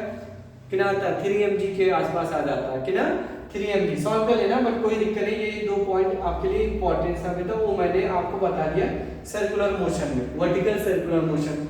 कितना आता है 3mg के आसपास आ जाता है, कितना 3mg, सॉल्व कर लेना बट कोई दिक्कत नहीं। ये दो पॉइंट आपके लिए इंपॉर्टेंट था बेटा, वो मैंने आपको बता दिया सर्कुलर मोशन में, वर्टिकल सर्कुलर मोशन।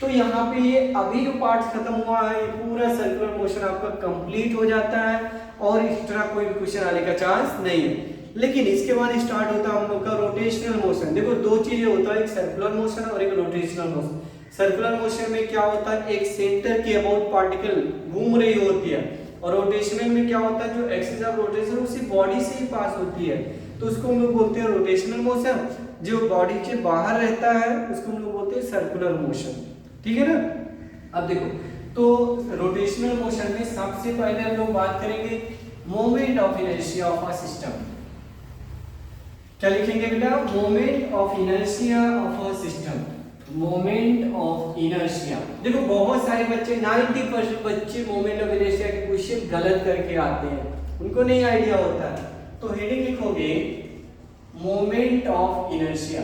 तो यहाँ पे ये अभी जो पार्ट खत्म हुआ है ये पूरा सर्कुलर मोशन आपका कंप्लीट हो जाता है और एक्स्ट्रा कोई भी क्वेश्चन आने का चांस नहीं है। लेकिन इसके बाद स्टार्ट होता है हम लोग का रोटेशनल मोशन। देखो दो चीजें होता है, एक सर्कुलर मोशन और एक रोटेशनल मोशन। सर्कुलर मोशन में क्या होता है, एक सेंटर के अबाउट पार्टिकल घूम रही होती है, और रोटेशनल में क्या होता है जो एक्सिस ऑफ रोटेशन उसी बॉडी से ही पास होती है, तो उसको हम लोग बोलते हैं रोटेशनल मोशन। जो बॉडी के बाहर रहता है उसको हम लोग बोलते हैं सर्कुलर मोशन, ठीक है ना। अब देखो तो रोटेशनल मोशन में सबसे पहले हम लोग बात करेंगे moment of inertia of a system. क्या लिखेंगे बेटा, moment of inertia of a system, moment of inertia. देखो बहुत सारे बच्चे 90% बच्चे मोमेंट ऑफ इनर्शिया के क्वेश्चन गलत करके आते हैं, उनको नहीं आइडिया होता है। तो हेडिंग लिखोगे मोमेंट ऑफ इनर्शिया।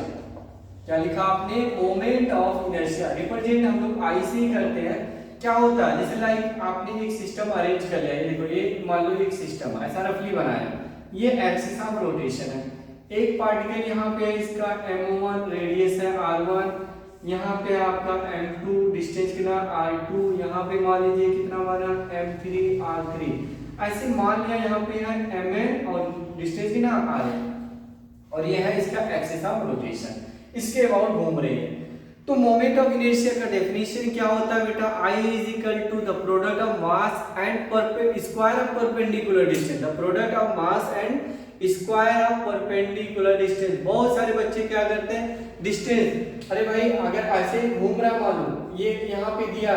क्या लिखा आपने, मोमेंट ऑफ इनर्शिया। रिप्रेजेंट हम लोग आई से ही करते हैं। क्या होता है, जैसे लाइक आपने एक सिस्टम अरेंज कर लिया, ये देखो ये मान लो एक सिस्टम ऐसा रफली बनाया, ये एक्सिस ऑफ रोटेशन है, एक पार्टिकल यहाँ पे है, इसका m1 रेडियस है r1, यहाँ पे आपका m2 डिस्टेंस कितना r2, यहाँ पे मान लीजिए कितना माना m3 r3। ऐसे मान लिया यहाँ पे है mn और डिस्टेंस की ना rn, और ये है इसका एक्सिस ऑफ रोटेशन, इसके अबाउट घूम रही है। तो मोमेंट ऑफ इनर्शिया का डेफिनेशन क्या होता है बेटा, I is equal to the product of mass and square of perpendicular distance, the product of mass and square of perpendicular distance. बहुत सारे बच्चे क्या करते हैं, डिस्टेंस, अरे भाई अगर ऐसे ही घूम रहा मानो, ये यहाँ पे दिया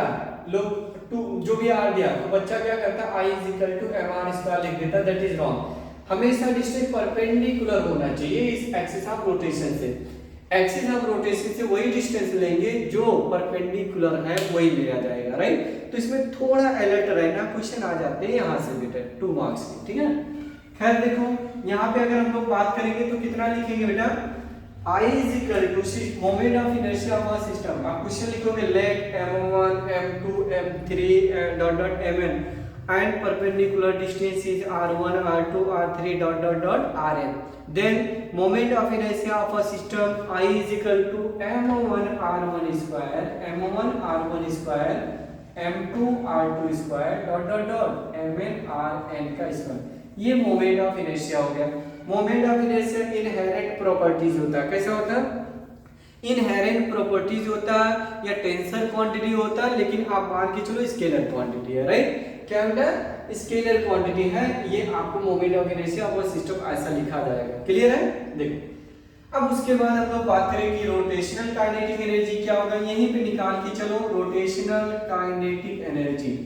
लोग टू जो भी आर दिया, तो बच्चा क्या करता है, I is equal to mr square लिख देता, दैट इज रॉन्ग। हमेशा डिस्टेंस परपेंडिकुलर होना चाहिए इस एक्सिस ऑफ रोटेशन से। एक्सिस ऑफ रोटेशन से वही डिस्टेंस लेंगे जो परपेंडिकुलर है, वही लिया जाएगा, राइट। तो इसमें थोड़ा अलर्ट रहना, क्वेश्चन आ जाते हैं यहाँ से बेटा 2 मार्क्स के, ठीक है। खैर देखो यहाँ पे अगर हम लोग बात करेंगे तो कितना लिखेंगे बेटा, I is equal to moment of inertia of a system. आप क्वेश्चन लिखोगे let m1 m2 m3 dot dot mn and perpendicular distance is r1 r2 r3 dot dot dot rn, then moment of inertia of a system I is equal to m1 r1 square m1 r1 square m2 r2 square dot dot dot mn rn का स्क्वायर। ये मोमेंट ऑफ इनर्शिया हो गया। Moment of inertia inherent properties होता है, कैसा होता है, इनहेरेंट प्रॉपर्टीज होता है या टेंसर क्वांटिटी होता है, लेकिन आप मान के चलो स्केलर क्वांटिटी है, राइट। क्या बेटा, स्केलर क्वांटिटी है, ये आपको moment of inertia of system ऐसा लिखा जाएगा, क्लियर है। देखो अब उसके बाद हम लोग बात करें कि रोटेशनल काइनेटिक एनर्जी क्या होगा, यहीं पे निकाल के चलो। रोटेशनल काइनेटिक एनर्जी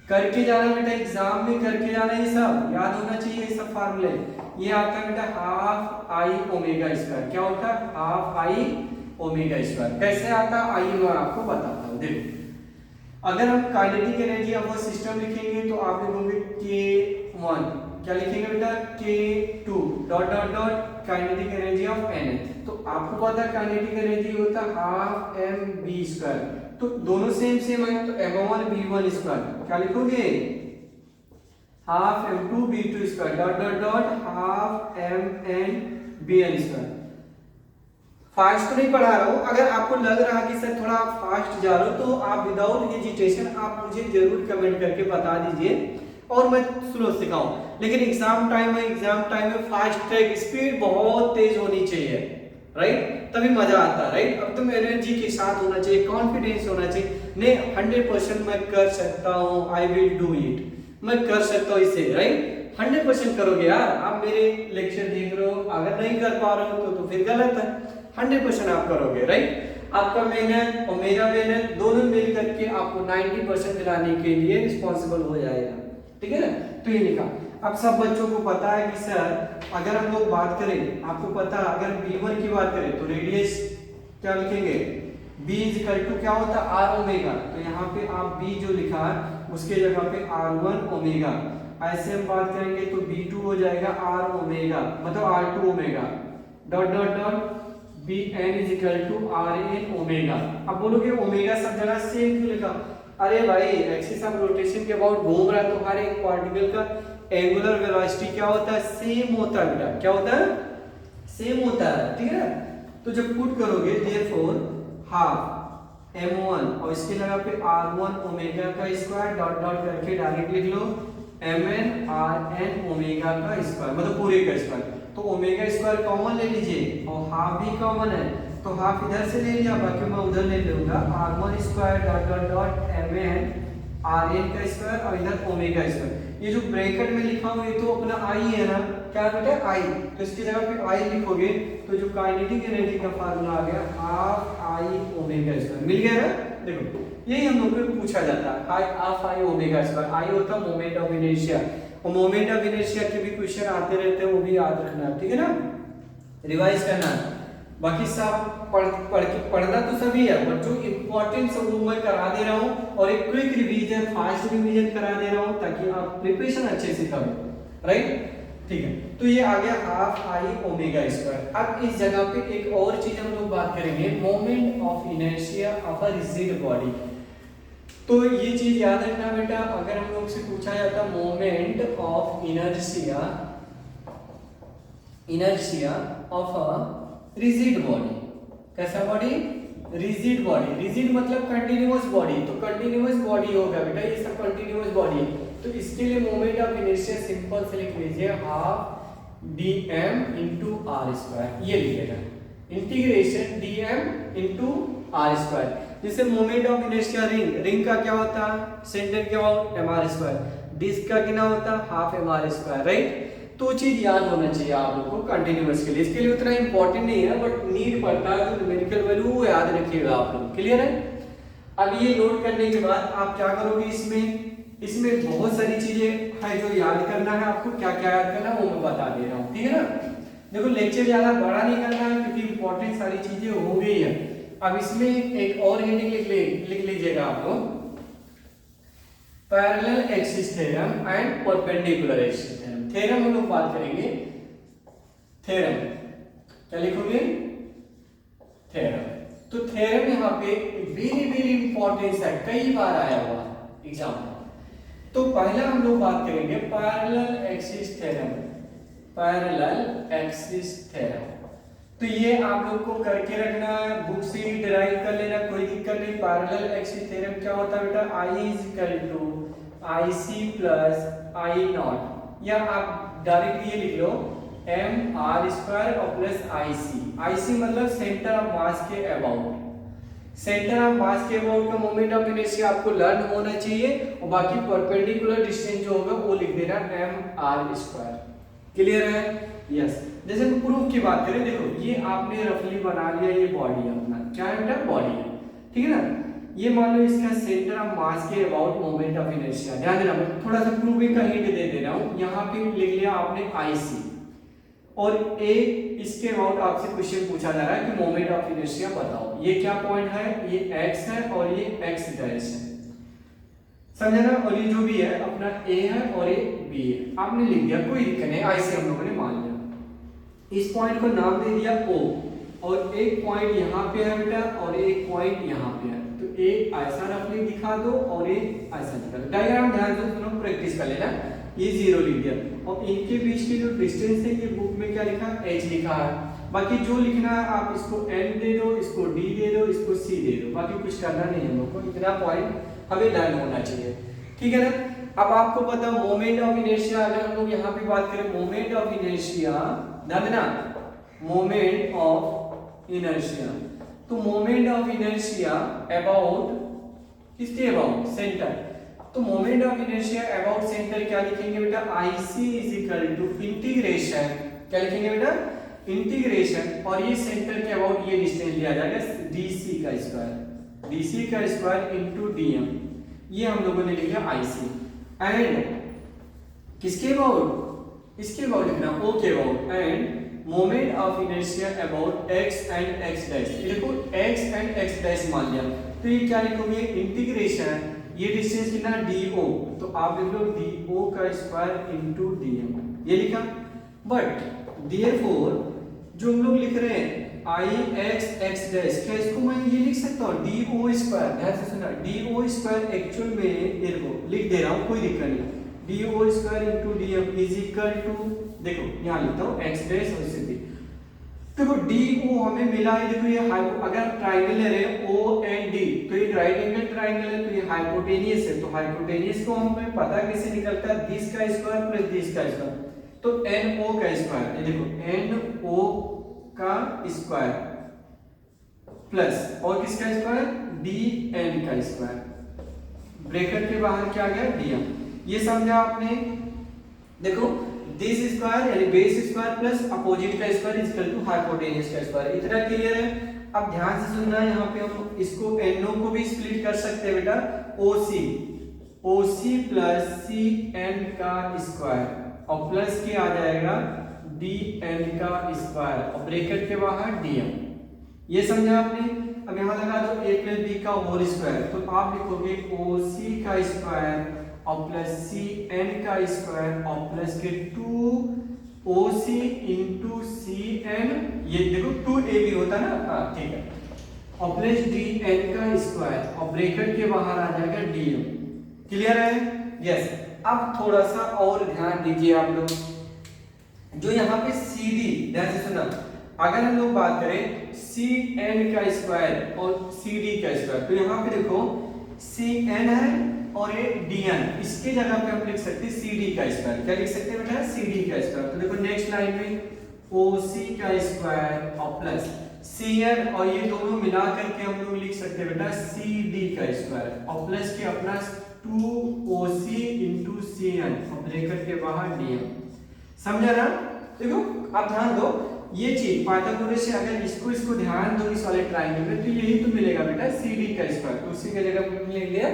करके जाना बेटा, एग्जाम में करके जाना, ये सब याद होना चाहिए, ये सब फार्मूले। ये आता है बेटा हाफ आई ओमेगा स्क्वायर, क्या होता है, हाफ आई ओमेगा स्क्वायर। कैसे आता है आइए मैं आपको बताता हूँ। देखो अगर हम kinetic energy of a system लिखेंगे तो आप लिखोगे K1, क्या लिखेंगे बेटा, K2 dot dot dot kinetic energy of nth। तो आपको पता है काइनेटिक एनर्जी होता है हाफ mv स्क्वायर, तो दोनों सेम सेम है, तो m1 v1 स्क्वायर क्या लिखोगे, half m2 v2 square dot dot dot half mn vn square. Fast तो नहीं पढ़ा रहा हूं, अगर आपको लग रहा है कि सर थोड़ा फास्ट जा रहा हो तो आप विदाउट हेजिटेशन आप मुझे जरूर कमेंट करके बता दीजिए और मैं स्लो सिखाऊं। लेकिन एग्जाम टाइम में फास्ट ट्रैक, स्पीड बहुत तेज होनी चाहिए, राइट, तभी मजा आता है, राइट। अब तुम एनर्जी के साथ होना चाहिए, कॉन्फिडेंस होना चाहिए, नहीं 100% मैं कर सकता हूँ, आई विल डू इट, मैं कर सकता हूँ इसे, राइट, 100% करोगे यार। आप मेरे लेक्चर देख रहे हो, अगर नहीं कर पा रहे हो तो फिर गलत है, 100% आप करोगे, राइट। आपका मेहनत और मेरा मेहनत दोनों मिल करके आपको 90% दिलाने के लिए रिस्पॉन्सिबल हो जाएगा, ठीक है ना। तो ये लिखा। अब सब बच्चों को पता है कि सर अगर हम लोग बात करें, आपको पता है अगर B1 की बात करें तो रेडियस क्या लिखेंगे, B इज इक्वल टू क्या होता है, R ओमेगा। तो यहाँ पे आप B जो लिखा है उसके जगह पे R1 ओमेगा। ऐसे हम बात करेंगे तो B2 हो जाएगा R ओमेगा, मतलब R2 omega dot dot dot Bn is equal to Rn omega. अब बोलोगे ओमेगा सब जगह सेम क्यों लिखा, अरे भाई एक्सिस ऑफ रोटेशन के अबाउट घूम रहा है तो हर एक पार्टिकल का एंगुलर वेलोसिटी क्या होता है, सेम होता है बेटा, क्या होता है, सेम होता है, ठीक है। तो जब पुट करोगे देयरफॉर हाफ m1 और इसके जगह पे R1 ओमेगा का स्क्वायर डॉट डॉट करके डायरेक्ट लिख लो mn Rn ओमेगा का स्क्वायर, मतलब पूरे का स्क्वायर। तो ओमेगा स्क्वायर कॉमन ले लीजिए और हाफ भी कॉमन है, तो हाफ इधर से ले लिया, बाकी मैं उधर ले लूंगा, R1 square dot dot dot mn Rn का स्क्वायर और इधर ओमेगा स्क्वायर। ये जो ब्रैकेट में लिखा हुआ ये तो अपना I है ना, क्या बेटा I, तो इसकी जगह पे I लिखोगे तो जो काइनेटिक एनर्जी का फार्मूला आ गया हाफ I ओमेगा स्क्वायर, मिल गया ना। देखो यही हम लोग को पूछा जाता है, half I omega square. I होता है मोमेंट ऑफ इनर्शिया, और मोमेंट ऑफ इनर्शिया के भी क्वेश्चन आते रहते हैं, वो भी याद रखना, ठीक है ना, रिवाइज करना। बाकी सब पढ़ना तो सभी है, बट जो इम्पोर्टेंट सब वो मैं करा दे रहा हूँ और एक क्विक रिवीजन, फास्ट रिवीजन करा दे रहा हूँ ताकि आप प्रिपरेशन अच्छे से करो, राइट, ठीक है। तो ये आ गया हाफ आई ओमेगा स्क्वायर। अब इस जगह पे एक और चीज हम लोग बात करेंगे, moment of inertia of a rigid body. तो ये चीज याद रखना बेटा, अगर हम लोग से पूछा जाता moment of inertia of a rigid body, कैसा बॉडी, रिजिड बॉडी। रिजिड मतलब कंटिन्यूअस बॉडी, तो कंटिन्यूअस बॉडी होगा बेटा, ये सब कंटिन्यूअस बॉडी है। तो इसके लिए मोमेंट ऑफ इनर्शिया सिंपल से लिख लीजिए half dm into R square, ये लिखेगा integration dm into R square. जैसे मोमेंट ऑफ इनर्शिया रिंग का क्या होता है, सेंटर क्या होता है mr स्क्वायर, डिस्क का कितना होता है हाफ mr स्क्वायर, राइट। तो चीज याद होना चाहिए आप लोग को कंटिन्यूअस के लिए, इसके लिए उतना इंपॉर्टेंट नहीं है बट नीड पड़ता है, तो न्यूमेरिकल वैल्यू वो याद रखिएगा आप लोग, क्लियर है। अब ये नोट करने के बाद आप क्या करोगे, इसमें बहुत सारी चीजें है जो याद करना है आपको, क्या क्या याद करना है वो मैं बता दे रहा हूँ, ठीक है ना। देखो लेक्चर ज्यादा बड़ा नहीं करना है क्योंकि इंपॉर्टेंट सारी चीजें हो गई है। अब इसमें एक और हेडिंग लिख लीजिएगा आप लोग, parallel axis theorem and perpendicular axis theorem. Theorem हम लोग बात करेंगे, थ्योरम क्या लिखोगे, थ्योरम। तो थ्योरम यहाँ पे वेरी इंपॉर्टेंस है, कई बार आया हुआ है एग्जाम में। तो पहला हम लोग बात करेंगे parallel axis theorem, parallel axis theorem. तो ये आप लोग को करके रखना है, बुक से ही डिराइव कर लेना, कोई दिक्कत नहीं। पैरेलल एक्सिस थ्योरम क्या होता है बेटा, I is equal to IC plus I nought, या आप डायरेक्ट ये लिख लो mr स्क्वायर और प्लस IC मतलब सेंटर ऑफ मास के अबाउट, सेंटर ऑफ मास के अबाउट का मोमेंट ऑफ इनर्शिया आपको लर्न होना चाहिए, और बाकी परपेंडिकुलर डिस्टेंस जो होगा वो लिख देना mr स्क्वायर, क्लियर है। यस जैसे प्रूफ की बात करें, देखो ये आपने रफली बना लिया, ये बॉडी है अपना, क्या है बेटा बॉडी है, ठीक है ना। ये मान लो इसका सेंटर ऑफ मास के अबाउट मोमेंट ऑफ इनर्शिया, ध्यान देना, मैं थोड़ा सा प्रूविंग का हिंट दे रहा हूं। यहाँ पे लिख लिया आपने IC, और एक इसके अबाउट आपसे क्वेश्चन पूछा जा रहा है कि मोमेंट ऑफ इनर्शिया बताओ, ये क्या पॉइंट है, ये x है और ये x डैश है, समझे ना। और ये जो भी है अपना A है और ये B है, आपने लिख दिया, कोई दिक्कत नहीं, ऐसे हम लोगों ने मान लिया। इस पॉइंट को नाम दे दिया O, और एक पॉइंट यहाँ पे है बेटा और एक पॉइंट यहाँ पे है, तो एक ऐसा रफली दिखा दो और एक ऐसा दिखा दो। डायग्राम ध्यान से सुनो, प्रैक्टिस कर लेना। ये 0 लिख दिया, और इनके बीच की जो डिस्टेंस है ये बुक में क्या लिखा है, h लिखा है। बाकी जो लिखना है आप इसको n दे दो, इसको d दे दो, इसको c दे दो, बाकी कुछ करना नहीं है हम लोग को, इतना पॉइंट हमें लर्न होना चाहिए, ठीक है ना। अब आपको पता मोमेंट ऑफ इनर्शिया, अगर हम लोग यहाँ पे बात करें मोमेंट ऑफ इनर्शिया, ध्यान देना, मोमेंट ऑफ इनर्शिया, तो मोमेंट ऑफ इनर्शिया अबाउट किसके अबाउट, सेंटर। तो moment of inertia about centre क्या लिखेंगे बेटा, IC is equal to integration, क्या लिखेंगे बेटा, इंटीग्रेशन, और ये सेंटर के अबाउट ये डिस्टेंस लिया जाएगा DC का स्क्वायर, DC का स्क्वायर इनटू DM, ये हम लोगों ने लिखा IC, एंड किसके अबाउट, इसके अबाउट लिखना O के about, end moment of inertia about x and x dash. देखो x एंड x डैश मान लिया, तो ये क्या लिखोगे, इंटीग्रेशन, ये डिस्टेंस कितना DO, तो आप लिख लो DO का स्क्वायर इनटू DM, ये लिखा। बट देयरफॉर जो हम लोग लिख रहे हैं IX डैश, क्या इसको मैं ये लिख सकता हूँ DO स्क्वायर, ध्यान से सुना, DO स्क्वायर एक्चुअल में ये देखो लिख दे रहा हूँ, कोई दिक्कत नहीं, DO square into DM is equal to, देखो यहाँ लिखता हूँ x डैश और इसे देखो DO हमें मिला है, देखो ये अगर ट्राइंगुलर है OND, तो ये राइट एंगल ट्राइंगल है, तो ये हाइपोटेनियस है, तो हाइपोटेनियस को हमें पता कैसे निकलता है, दिस का स्क्वायर प्लस दिस का स्क्वायर, तो NO का स्क्वायर, ये देखो NO का स्क्वायर प्लस और किसका स्क्वायर, DN का स्क्वायर, ब्रैकेट के बाहर क्या गया DM, ये समझा आपने। देखो दिस स्क्वायर यानी बेस स्क्वायर प्लस अपोजिट का square is equal to hypotenuse का स्क्वायर, इतना क्लियर है। अब ध्यान से सुनना, यहाँ पे हम इसको NO को भी स्प्लिट कर सकते हैं बेटा, OC प्लस CN का स्क्वायर और प्लस के आ जाएगा DN का स्क्वायर और ब्रैकेट के बाहर DM, ये समझा आपने। अब यहाँ लगा दो a प्लस b का होल स्क्वायर, तो आप लिखोगे OC का स्क्वायर और प्लस CN का स्क्वायर और प्लस के 2OC इंटू CN, ये देखो 2AB होता ना, हाँ ठीक है, और प्लस DN का स्क्वायर और ब्रैकेट के बाहर आ जाएगा DM, क्लियर है। यस अब थोड़ा सा और ध्यान दीजिए आप लोग, जो यहाँ पे CD, ध्यान से सुना, अगर हम लोग बात करें CN का स्क्वायर और CD का स्क्वायर, तो यहाँ पे देखो CN है और ये dn, इसके जगह पे हम लिख सकते हैं cd का स्क्वायर। क्या लिख सकते हैं बेटा? cd का स्क्वायर। तो देखो नेक्स्ट लाइन में oc का स्क्वायर और प्लस cn, और ये दोनों मिला करके हम लोग लिख सकते हैं बेटा cd का स्क्वायर और प्लस के अपना 2oc into cn और ब्रैकेट के बाहर dm। समझा ना? देखो आप ध्यान दो, ये चीज पाइथागोरस से अगर इसको ध्यान दो इस वाले ट्रायंगल में, तो यही तो मिलेगा बेटा cd का स्क्वायर। तो उसी की जगह पे लिख लिया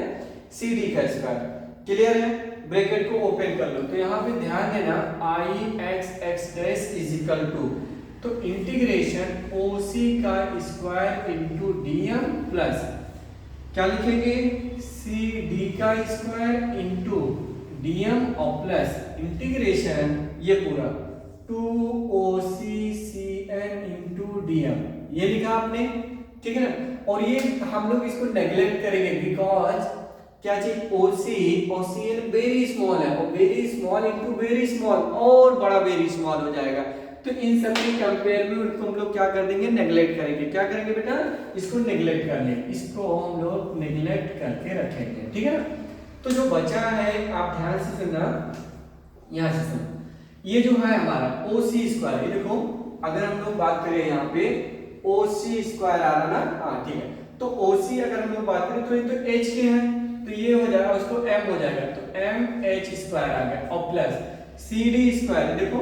cd का स्क्वायर। क्लियर है? ब्रैकेट को ओपन कर लो। तो यहाँ पे ध्यान देना i x dash is equal to, तो इंटीग्रेशन oc का स्क्वायर इनटू dm प्लस क्या लिखेंगे cd का स्क्वायर इनटू dm और प्लस इंटीग्रेशन ये पूरा 2oc cn इनटू dm, ये लिखा आपने, ठीक है ना। और ये हम लोग इसको नेग्लेक्ट करेंगे बिकॉज क्या चीज oc और cn वेरी स्मॉल है, और very small into very small और बड़ा वेरी स्मॉल हो जाएगा। तो इन सब के कंपेयर में उसको हम लोग क्या कर देंगे? नेग्लेक्ट करेंगे। क्या करेंगे बेटा? इसको नेग्लेक्ट कर लेंगे, इसको हम लोग नेग्लेक्ट करके रखेंगे, ठीक है ना। तो जो बचा है आप ध्यान से सुनना, यहाँ से सुनो, ये जो है हमारा ओc स्क्वायर, ये देखो अगर हम लोग बात करें यहाँ पे ओc स्क्वायर आ रहा ना, हाँ ठीक है। तो oc अगर हम लोग बात करें तो ये तो h के हैं, तो ये हो जाएगा, उसको m हो जाएगा, तो m h स्क्वायर आ गया और प्लस cd स्क्वायर। देखो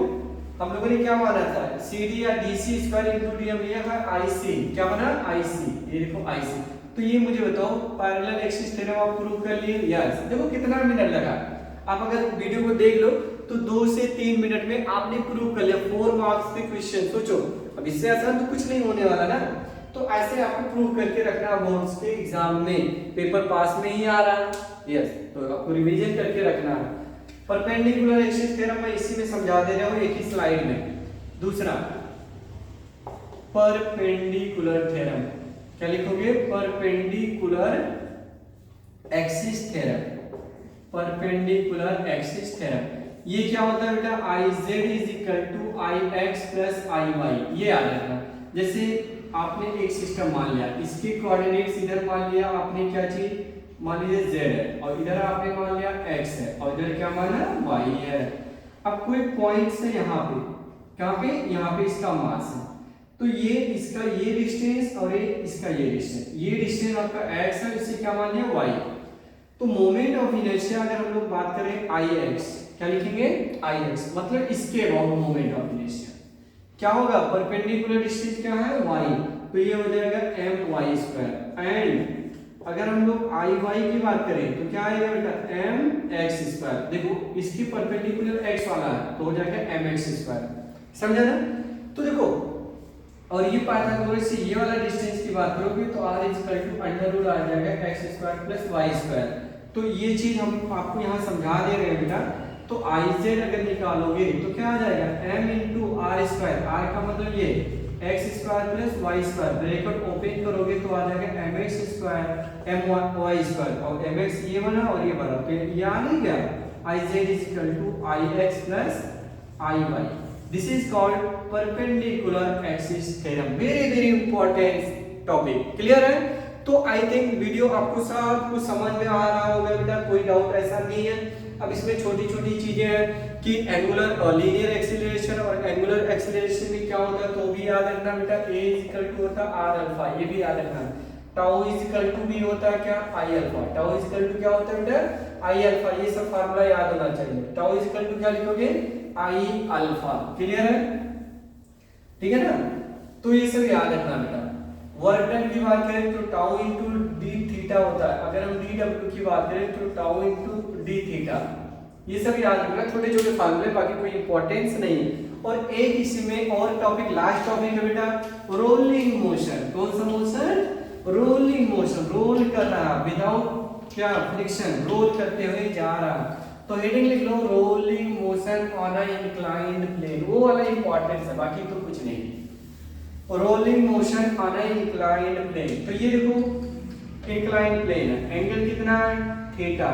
हम लोगों ने क्या माना था? cd या dc स्क्वायर इनटू dm, ये है ic, क्या बना? ic, ये देखो ic। तो ये मुझे बताओ पैरेलल एक्सिस थ्योरम आप प्रूव कर लिए? यस। देखो कितना मिनट लगा, आप अगर वीडियो को देख लो तो 2 से 3 मिनट में आपने प्रूव कर लिया। 4 मार्क्स के क्वेश्चन, सोचो अब इससे आसान तो कुछ नहीं होने वाला ना। तो ऐसे आपको प्रूव करके रखना, बोर्ड्स के एग्जाम में पेपर पास में ही आ रहा है, यस, तो आपको रिवीजन करके रखना है। परपेंडिकुलर एक्सिस थ्योरम मैं इसी में समझा दे रहा हूं एक ही स्लाइड में। दूसरा परपेंडिकुलर थ्योरम, क्या लिखोगे? Perpendicular axis theorem, perpendicular axis theorem. ये क्या होता है बेटा? iz is equal to ix plus iy, ये आ जाएगा। जैसे आपने एक सिस्टम मान लिया, इसके कोऑर्डिनेट्स इधर मान लिया आपने, क्या चीज मान लीजिए z है, और इधर आपने मान लिया x है, और इधर क्या माना? y है। अब कोई पॉइंट से यहाँ पे, कहाँ पे? यहाँ पे इसका मास है, तो ये इसका ये डिस्टेंस और ये इसका ये डिस्टेंस, ये डिस्टेंस आपका x है, इससे क्या मान लिया? y। तो मोमेंट ऑफ इनर्शिया अगर हम लोग बात करें ix, क्या लिखेंगे? ix, मतलब इसके अबाउट मोमेंट ऑफ इनर्शिया क्या होगा? परपेंडिकुलर डिस्टेंस क्या है? y, तो ये हो जाएगा my स्क्वायर। एंड अगर हम लोग iy की बात करें तो क्या आएगा बेटा? mx square. देखो इसकी परपेंडिकुलर x वाला है, तो हो जाएगा mx स्क्वायर। समझा ना? तो देखो, और ये पाइथागोरस से ये वाला डिस्टेंस की बात करोगे तो r equal to under root आ जाएगा x square plus y square. तो ये चीज हम आपको यहाँ समझा दे रहे हैं बेटा। तो iz अगर निकालोगे तो क्या आ जाएगा? m into R square, r का मतलब ये x square plus y square, bracket open करोगे तो आ जाएगा mx स्क्वायर my स्क्वायर, और mx ये बना और ये बना, तो ये आ नहीं गया? iz is equal to ix plus iy। This is called perpendicular axis theorem, very important topic. Clear है? तो आई थिंक वीडियो आपको सब कुछ समझ में आ रहा होगा बेटा, कोई डाउट ऐसा नहीं है। अब इसमें छोटी छोटी चीजें हैं कि एंगुलर लीनियर एक्सीलरेशन और एंगुलर एक्सीलरेशन में क्या होता है, तो भी याद रखना बेटा। a इक्वल टू होता है r अल्फा, ये भी याद रखना। टाउ इज इक्वल टू भी होता है क्या? i alpha. Tau is equal to क्या होता है बेटा? i alpha. ये सब फार्मूला याद होना चाहिए। टाउ इज इक्वल टू क्या लिखोगे? i alpha. क्लियर है? ठीक है ना? तो ये सब याद रखना बेटा। वर्क डन की बात करें तो टाउ इनटू डी थीटा होता है। अगर हम डी डब्ल्यू की बात करें तो टाउ इनटू डी थीटा। ये सब याद रखना, छोटे छोटे फार्मूले, बाकी कोई इंपॉर्टेंस नहीं है। और एक इसमें और टॉपिक, लास्ट टॉपिक है बेटा रोलिंग मोशन। कौन सा मोशन? Rolling motion. रोल कर रहा विदाउट क्या? फ्रिक्शन, रोल करते हुए जा रहा। तो हेडिंग लिख लो rolling motion on a inclined plane, वो वाला इंपॉर्टेंस है, बाकी तो कुछ नहीं। Rolling motion on a inclined plane, तो ये देखो इंक्लाइंड प्लेन है, एंगल कितना है? थीटा।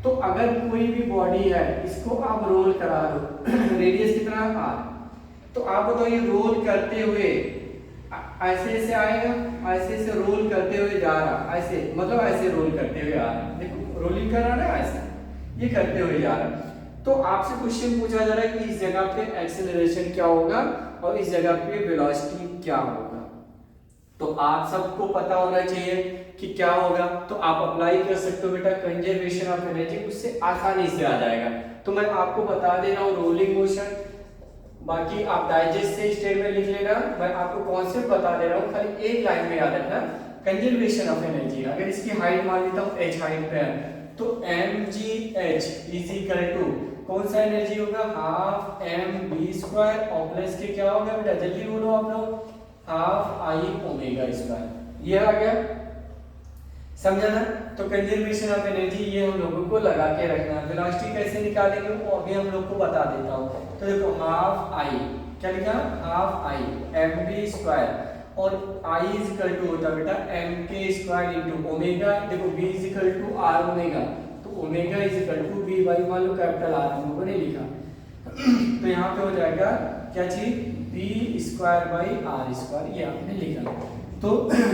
तो अगर कोई भी बॉडी है इसको आप रोल करा दो रेडियस कितना? r। तो आप बताओ ये रोल करते हुए ऐसे ऐसे आएगा, ऐसे ऐसे रोल करते हुए जा रहा, ऐसे मतलब ऐसे रोल करते हुए आ रहा है। देखो रोलिंग कर रहा है ऐसे, ये करते हुए जा रहा है। तो आपसे क्वेश्चन पूछा जा रहा है कि इस जगह पे एक्सेलरेशन क्या होगा और इस जगह पे वेलोसिटी क्या होगा। तो आप सबको पता होना चाहिए कि क्या होगा, तो आप अप्लाई कर सकते हो बेटा कंजर्वेशन ऑफ एनर्जी, उससे आसानी से आ जाएगा। तो मैं आपको बता दे रहा हूँ रोलिंग मोशन, बाकी आप डाइजेस्ट से स्टेट में लिख लेना। मैं आपको कॉन्सेप्ट बता दे रहा हूँ, खाली एक लाइन में याद रखना। कंजर्वेशन ऑफ एनर्जी, अगर इसकी हाइट मान लेता हूँ h हाइट पे है, तो mgh इज इक्वल टू कौन सा एनर्जी होगा, हाफ mv² और प्लस के क्या होगा बेटा, जल्दी बोलो आप लोग, हाफ आई ओमेगा स्क्वायर। ये आ गया, समझा ना। तो कंजर्वेशन ऑफ एनर्जी ये हम लोगों को लगा के रखना है। वेलोसिटी कैसे निकालेंगे वो अभी हम लोग को बता देता हूँ। तो देखो हाफ आई, क्या लिखा, हाफ आई mv² और I इज इक्वल टू होता है बेटा mk² इंटू ओमेगा। देखो v is equal to r omega, तो omega is equal to v by, मान लो कैपिटल R हम लोगों ने लिखा तो यहाँ पे हो जाएगा क्या चीज, v² बाई r², ये आपने लिखा। तो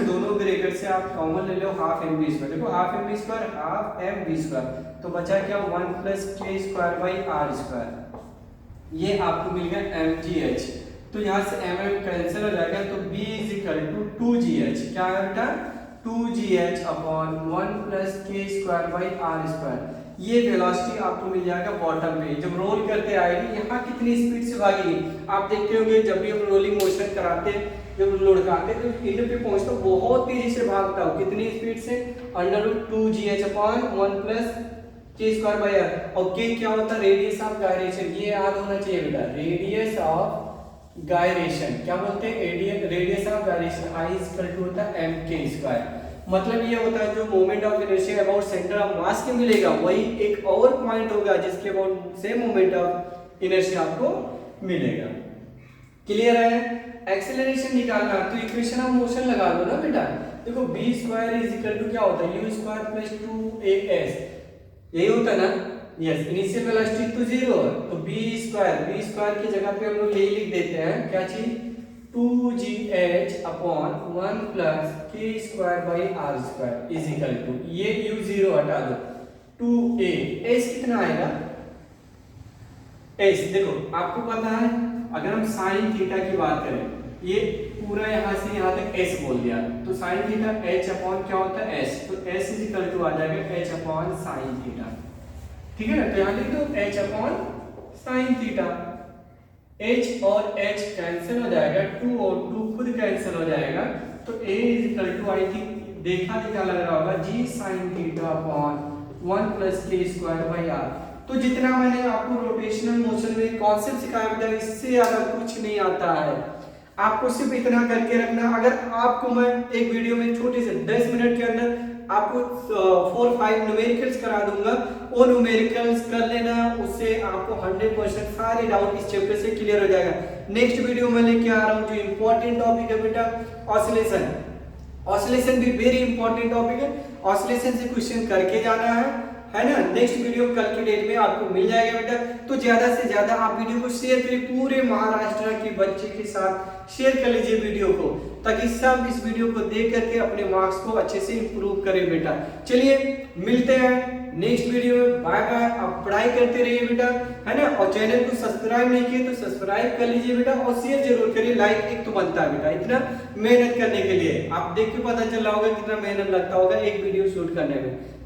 दोनों ब्रैकेट से आप कॉमन ले लो, हाफ mv², देखो हाफ mv² हाफ mv², तो बचा क्या 1 प्लस k² बाई r², ये आपको मिल गया mgh। तो यहाँ से mm कैंसिल हो जाएगा, तो b is equal to 2gh, क्या है बेटा 2gh upon 1 plus k² by r²। ये वेलोसिटी आपको मिल जाएगा बॉटम पे, जब रोल करते आएगी यहाँ कितनी स्पीड से भागेगी। आप देखते होंगे जब भी हम रोलिंग मोशन कराते, जब लुढ़काते तो इंड पे पहुंचता बहुत तेजी से भागता हो, कितनी स्पीड से, √2gh upon 1 plus k² by r। और k क्या होता है, रेडियस ऑफ गायरेशन, ये याद होना चाहिए बेटा, रेडियस ऑफ गायरेशन, क्या बोलते हैं, radius of gyration I is equal to होता है mk²। मतलब ये होता है जो moment of inertia about centre of mass के मिलेगा, वही एक और पॉइंट होगा जिसके अबाउट सेम मोमेंट ऑफ इनर्शिया आपको मिलेगा। क्लियर है। एक्सेलरेशन निकालना तो इक्वेशन ऑफ मोशन लगा दो ना बेटा। देखो v² इज इक्वल टू क्या होता है, u² प्लस 2as, यही होता है ना, यस। इनिशियल वेलोसिटी तो 0 है, तो v² की जगह पे हम लोग यही लिख देते हैं, क्या चीज 2gh upon 1 plus k² by r² is equal to, ये u0 हटा दो, 2a, s कितना आएगा, s देखो आपको पता है, अगर हम साइन थीटा की बात करें, ये पूरा यहाँ से यहाँ तक s बोल दिया, तो साइन थीटा h अपॉन क्या होता है s, तो s इज इक्वल टू आ जाएगा h अपॉन साइन थीटा, ठीक है ना। तो यहाँ लिख दो h upon sine theta, h और h कैंसिल हो जाएगा, 2 और 2 खुद कैंसिल हो जाएगा, तो a is equal to I think देखा लग रहा होगा g sine theta upon 1 plus k² by r। तो जितना मैंने आपको रोटेशनल मोशन में कॉन्सेप्ट सिखाया बेटा, इससे ज्यादा कुछ नहीं आता है, आपको सिर्फ इतना करके रखना। अगर आपको मैं एक वीडियो में छोटे से 10 मिनट के अंदर आपको 4-5 न्यूमेरिकल्स करा दूंगा, वो न्यूमेरिकल्स कर लेना, उससे आपको 100% सारे डाउट इस चैप्टर से क्लियर हो जाएगा। नेक्स्ट वीडियो में लेके आ रहा हूँ जो इंपॉर्टेंट टॉपिक है बेटा ऑसिलेशन। ऑसिलेशन भी वेरी इंपॉर्टेंट टॉपिक है, ऑसिलेशन से क्वेश्चन करके जाना है ना। नेक्स्ट वीडियो कल की डेट में आपको मिल जाएगा बेटा। तो ज्यादा से ज्यादा आप वीडियो को शेयर करिए, पूरे महाराष्ट्र के बच्चे के साथ शेयर कर लीजिए वीडियो को, ताकि सब इस वीडियो को देख करके अपने मार्क्स को अच्छे से इंप्रूव करें बेटा। चलिए मिलते हैं नेक्स्ट वीडियो में, बाय बाय। आप पढ़ाई करते रहिए बेटा, है ना। और चैनल को सब्सक्राइब नहीं किए तो सब्सक्राइब कर लीजिए बेटा, और शेयर जरूर करिए, लाइक एक तो बनता है बेटा, इतना मेहनत करने के लिए। आप देख के पता चल रहा होगा कितना मेहनत लगता होगा एक वीडियो शूट करने में।